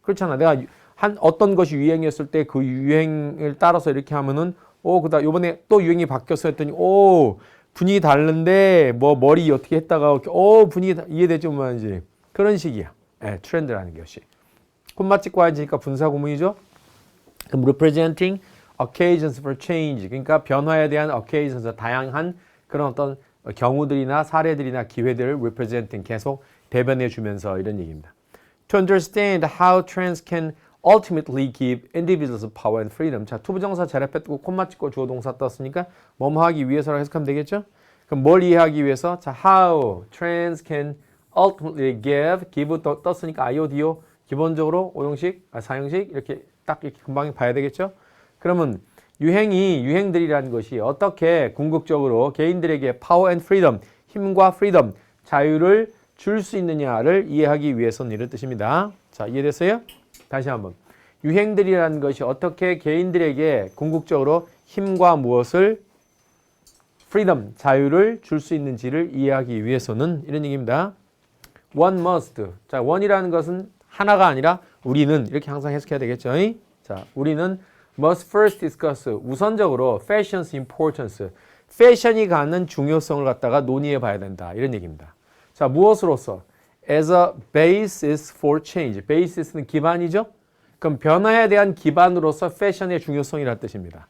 그렇잖아. 내가 어떤 것이 유행이었을 때 그 유행을 따라서 이렇게 하면은 그다음 요번에 또 유행이 바뀌었어 했더니 분위기 다른데 뭐 머리 어떻게 했다가 분위기 이해되죠? 뭐 하는지. 그런 식이야. 트렌드라는 것이. 콤마 찍고 하니까 분사 구문이죠. 그럼 representing occasions for change. 그러니까 변화에 대한 occasions, 다양한 그런 어떤 경우들이나 사례들이나 기회들을 representing 계속 대변해 주면서 이런 얘기입니다. To understand how trends can ultimately give individuals power and freedom. 자, 투부정사 자리 뺐고 콤마 찍고 주어 동사 떴으니까 뭐뭐 하기 위해서라고 해석하면 되겠죠? 그럼 뭘 이해하기 위해서? 자, how trends can ultimately give 떴으니까 IODO 기본적으로 5형식, 4형식 이렇게 딱 이렇게 금방 봐야 되겠죠? 그러면 유행들이라는 것이 어떻게 궁극적으로 개인들에게 power and freedom, 힘과 freedom, 자유를 줄 수 있느냐를 이해하기 위해서는 이런 뜻입니다. 자, 이해됐어요? 다시 한번. 유행들이라는 것이 어떻게 개인들에게 궁극적으로 힘과 무엇을 freedom, 자유를 줄 수 있는지를 이해하기 위해서는 이런 얘기입니다. One must. 자, one이라는 것은 하나가 아니라 우리는 이렇게 항상 해석해야 되겠죠. 자, 우리는 must first discuss 우선적으로 fashion's importance. 패션이 갖는 중요성을 갖다가 논의해 봐야 된다. 이런 얘기입니다. 자, 무엇으로서? As a basis for change. basis는 기반이죠? 그럼 변화에 대한 기반으로서 패션의 중요성이라는 뜻입니다.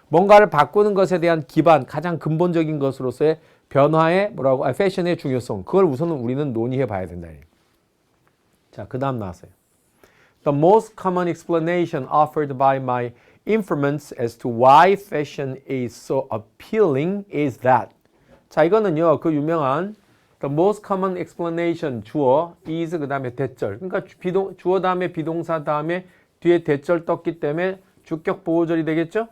뭔가를 바꾸는 것에 대한 기반, 가장 근본적인 것으로서의 변화의 패션의 중요성. 그걸 우선은 우리는 논의해 봐야 된다. 자, 그 다음 나왔어요. The most common explanation offered by my informants as to why fashion is so appealing is that. 자, 이거는요, 그 유명한 The most common explanation 주어 is 그 다음에 대절. 그러니까 주어 다음에 비동사 다음에 뒤에 대절 떴기 때문에 주격 보호절이 되겠죠?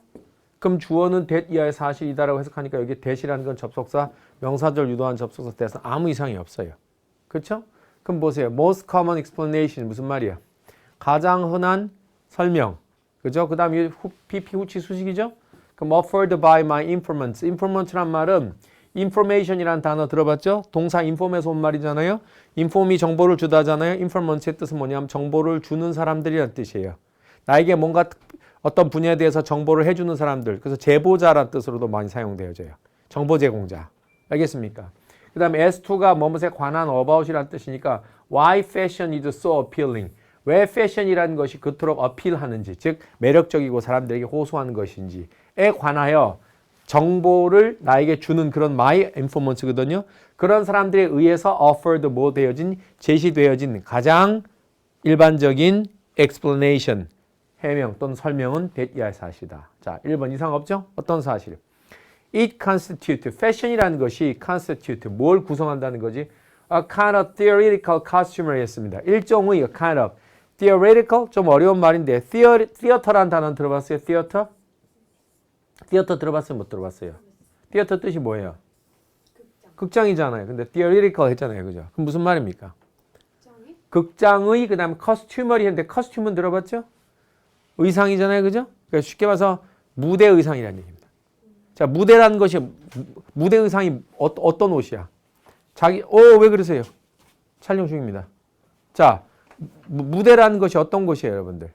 그럼 주어는 that 이하의 사실이다라고 해석하니까 여기 that이라는 건 접속사, 명사절 유도한 접속사 대해서 아무 이상이 없어요. 그렇죠? 그럼 보세요. most common explanation 무슨 말이야? 가장 흔한 설명. 그죠? 그 다음에 PP 후치 수식이죠? 그럼 offered by my informants. informants란 말은 information이라는 단어 들어봤죠? 동사 inform에서 온 말이잖아요. inform이 정보를 주다잖아요. informants의 뜻은 뭐냐면 정보를 주는 사람들이라는 뜻이에요. 나에게 뭔가 어떤 분야에 대해서 정보를 해주는 사람들. 그래서 제보자라는 뜻으로도 많이 사용되어져요. 정보 제공자. 알겠습니까? 그 다음에 S2가 뭐뭐에 관한 about이라는 뜻이니까 why fashion is so appealing. 왜 패션이라는 것이 그토록 어필하는지, 즉 매력적이고 사람들에게 호소하는 것인지에 관하여 정보를 나에게 주는 그런 my informants거든요. 그런 사람들에 의해서 offered 뭐 되어진, 제시되어진 가장 일반적인 explanation, 해명 또는 설명은 that 이하의 사실이다. 자, 1번 이상 없죠? 어떤 사실? It constitute, fashion이라는 것이 constitute, 뭘 구성한다는 거지? A kind of theoretical costumery 했습니다. 일종의 a kind of theoretical, 좀 어려운 말인데 theater라는 단어는 들어봤어요? theater? theater 들어봤어요? 못 들어봤어요? theater 뜻이 뭐예요? 극장이잖아요. 근데 theoretical 했잖아요. 그죠? 그럼 무슨 말입니까? 극장의 그 다음에 costumery 했는데 costume은 들어봤죠? 의상이잖아요. 그죠? 그러니까 쉽게 봐서 무대 의상이라는 얘기입니다. 자, 무대라는 것이 무대 의상이 어떤 옷이야? 왜 그러세요? 촬영 중입니다. 자, 무대라는 것이 어떤 곳이에요, 여러분들?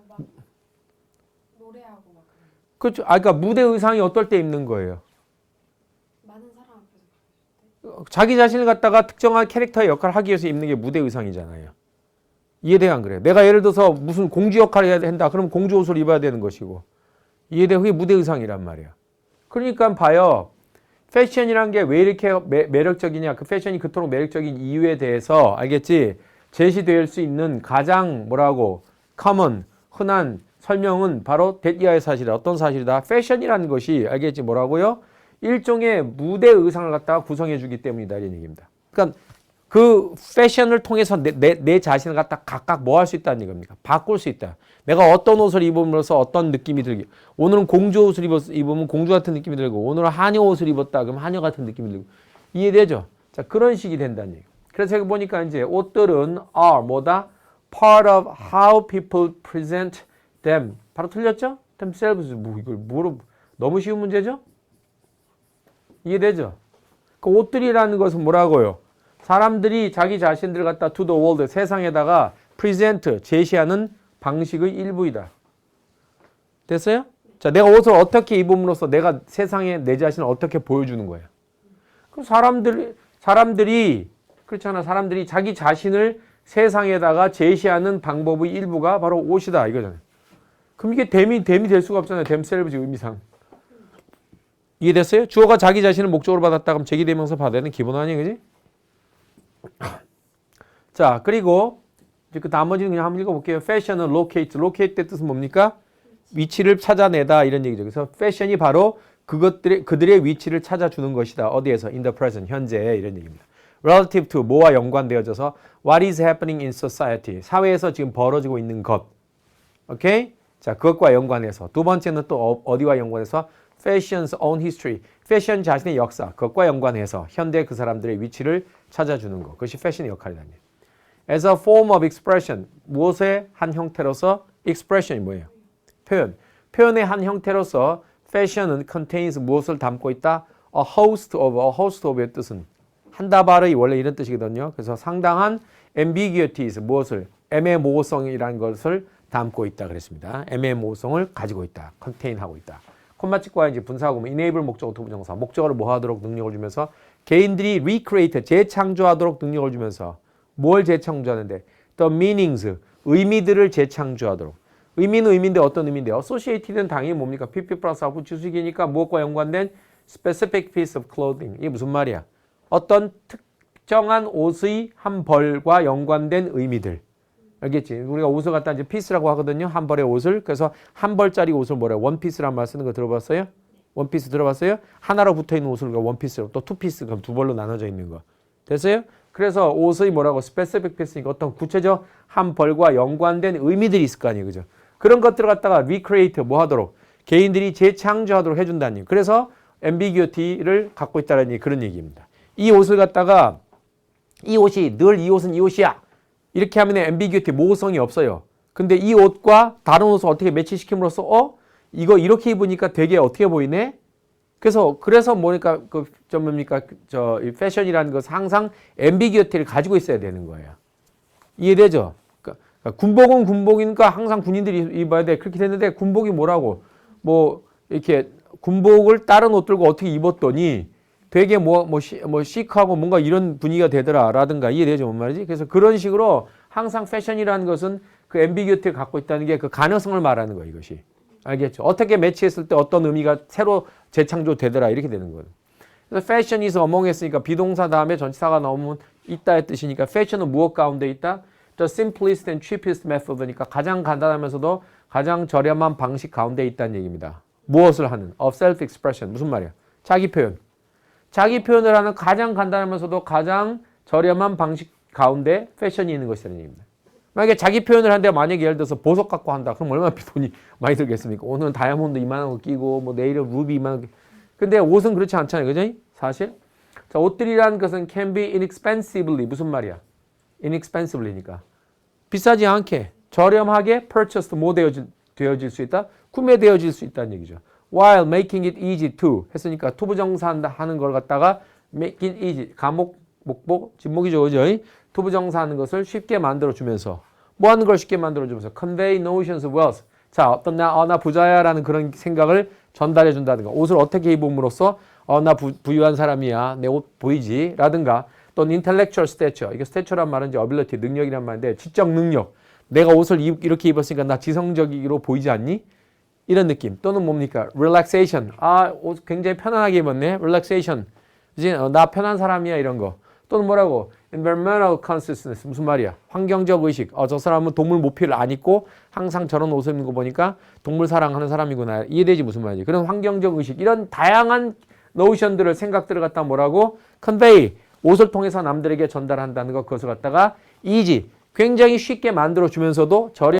막 노래하고 막 그렇죠. 그러니까 무대 의상이 어떨 때 입는 거예요? 많은 사람 앞에서. 자기 자신을 갖다가 특정한 캐릭터의 역할을 하기 위해서 입는 게 무대 의상이잖아요. 이해돼요, 안 그래요? 내가 예를 들어서 무슨 공주 역할을 해야 된다. 그럼 공주 옷을 입어야 되는 것이고. 이해돼요? 그게 무대 의상이란 말이야. 그러니까 봐요. 패션이란 게 왜 이렇게 매력적이냐. 그 패션이 그토록 매력적인 이유에 대해서 알겠지? 제시될 수 있는 가장 common, 흔한 설명은 바로 that 이하의 사실이다. 어떤 사실이다? 패션이라는 것이 알겠지? 뭐라고요? 일종의 무대 의상을 갖다가 구성해 주기 때문이다. 이런 얘기입니다. 그러니까 그 패션을 통해서 내 자신을 갖다 각각 뭐 할 수 있다는 얘기입니까? 바꿀 수 있다. 내가 어떤 옷을 입음으로써 어떤 느낌이 들기. 오늘은 공주 옷을 입으면 공주 같은 느낌이 들고, 오늘은 하녀 옷을 입었다. 그럼 하녀 같은 느낌이 들고. 이해되죠? 자, 그런 식이 된다는 얘기. 그래서 여기 보니까 이제 옷들은 are 뭐다? part of how people present them. 바로 틀렸죠? themselves. 뭐 이걸 뭐로 너무 쉬운 문제죠? 이해되죠? 그 옷들이라는 것은 뭐라고요? 사람들이 자기 자신들을 갖다 to the world, 세상에다가 present, 제시하는 방식의 일부이다. 됐어요? 자, 내가 옷을 어떻게 입음으로써 내가 세상에 내 자신을 어떻게 보여주는 거예요? 그럼 사람들이 그렇잖아. 사람들이 자기 자신을 세상에다가 제시하는 방법의 일부가 바로 옷이다 이거잖아요. 그럼 이게 댐이 될 수가 없잖아요. themselves 의미상. 이해됐어요? 주어가 자기 자신을 목적으로 받았다 그럼 제기대명사 받아야 되는 기본 아니에요, 그지? 자, 그리고 이제 그 나머지는 그냥 한번 읽어볼게요. fashion은 locate의 뜻은 뭡니까? 위치를 찾아내다 이런 얘기죠. 그래서 fashion이 바로 그들의 위치를 찾아주는 것이다. 어디에서? in the present, 현재 이런 얘기입니다. relative to, 뭐와 연관되어져서 what is happening in society, 사회에서 지금 벌어지고 있는 것. 오케이? 자, 그것과 연관해서. 두 번째는 또 어디와 연관해서? fashion's own history, 패션 자신의 역사, 그것과 연관해서 현대 그 사람들의 위치를 찾아주는 것. 그것이 패션의 역할이다. As a form of expression, 무엇의 한 형태로서 expression이 뭐예요? 표현의 한 형태로서 fashion은 contains 무엇을 담고 있다? a host of의 뜻은 한 다발의 원래 이런 뜻이거든요. 그래서 상당한 ambiguities, 무엇을? 애매모호성이라는 것을 담고 있다 그랬습니다. 애매모호성을 가지고 있다. contain하고 있다. 콤마 찍고 이제 분사하고 enable 목적어 투부정사, 목적어를 뭐 하도록 능력을 주면서 개인들이 recreate, 재창조하도록 능력을 주면서 뭘 재창조하는데? the meanings, 의미들을 재창조하도록. 의미는 의미인데 어떤 의미인데요? associated는 당연히 뭡니까? PP 플러스 하고 주식이니까 무엇과 연관된 specific piece of clothing. 이게 무슨 말이야? 어떤 특정한 옷의 한 벌과 연관된 의미들. 알겠지? 우리가 옷을 갖다 이제 피스라고 하거든요. 한 벌의 옷을. 그래서 한 벌짜리 옷을 뭐래요? 원피스란 말 쓰는 거 들어봤어요? 원피스 들어봤어요? 하나로 붙어 있는 옷을 원피스로, 또 투피스, 그럼 두 벌로 나눠져 있는 거. 됐어요? 그래서 옷의 뭐라고? 스페시픽 피스니까 어떤 구체적 한 벌과 연관된 의미들이 있을 거 아니에요. 그죠? 그런 것들을 갖다가 recreate 뭐 하도록? 개인들이 재창조하도록 해준다는 얘기. 그래서 ambiguity를 갖고 있다는 그런 얘기입니다. 이 옷을 갖다가 이 옷이 늘 이 옷은 이 옷이야. 이렇게 하면 ambiguity, 모호성이 없어요. 근데 이 옷과 다른 옷을 어떻게 매치시킴으로써 이거 이렇게 입으니까 되게 어떻게 보이네? 그래서 뭐니까 이 패션이라는 것은 항상 ambiguity를 가지고 있어야 되는 거예요. 이해되죠? 그러니까 군복은 군복이니까 항상 군인들이 입어야 돼. 그렇게 됐는데 군복이 뭐라고? 뭐 이렇게 군복을 다른 옷들과 어떻게 입었더니 되게 시크하고 뭔가 이런 분위기가 되더라 라든가 이해되죠? 뭔 말이지? 그래서 그런 식으로 항상 패션이라는 것은 그 ambiguity를 갖고 있다는 게 그 가능성을 말하는 거예요, 이것이. 알겠죠? 어떻게 매치했을 때 어떤 의미가 새로 재창조되더라 이렇게 되는 거예요. 그래서 fashion is among 했으니까 비동사 다음에 전치사가 나오면 있다의 뜻이니까 fashion은 무엇 가운데 있다? The simplest and cheapest method니까 가장 간단하면서도 가장 저렴한 방식 가운데 있다는 얘기입니다. 무엇을 하는? of self-expression. 무슨 말이야? 자기 표현. 자기 표현을 하는 가장 간단하면서도 가장 저렴한 방식 가운데 패션이 있는 것이라는 얘기입니다. 만약에 자기 표현을 하는데 만약에 예를 들어서 보석 갖고 한다. 그럼 얼마나 돈이 많이 들겠습니까? 오늘은 다이아몬드 이만한 거 끼고 뭐 내일은 루비 이만한 거. 근데 옷은 그렇지 않잖아요. 그죠? 사실. 자, 옷들이라는 것은 can be inexpensively. 무슨 말이야? inexpensively니까. 비싸지 않게 저렴하게 purchased 뭐 되어질 수 있다? 구매되어질 수 있다는 얘기죠. while making it easy to 했으니까 투부정사 하는 걸 갖다가 make it easy 가목, 목복, 진목이죠. 그죠? 투부정사 하는 것을 쉽게 만들어주면서 뭐 하는 걸 쉽게 만들어주면서 convey notions of wealth. 자, 어떤 나 부자야 라는 그런 생각을 전달해 준다든가 옷을 어떻게 입음으로써 나 부유한 사람이야. 내 옷 보이지? 라든가 또는 intellectual stature. 이게 stature란 말은 이제 ability, 능력이란 말인데 지적 능력. 내가 옷을 이렇게 입었으니까 나 지성적으로 보이지 않니? 이런 느낌. 또는 뭡니까? relaxation. 옷 굉장히 편안하게 입었네. relaxation. 이제 나 편한 사람이야 이런 거. 또는 뭐라고? environmental consciousness. 무슨 말이야? 환경적 의식. 저 사람은 동물 모피를 안 입고 항상 저런 옷을 입는 거 보니까 동물 사랑하는 사람이구나. 이해되지 무슨 말이지? 그런 환경적 의식. 이런 다양한 노션들을 생각들을 갖다 뭐라고? convey. 옷을 통해서 남들에게 전달한다는 것. 그것을 갖다가 easy. 굉장히 쉽게 만들어 주면서도 저렴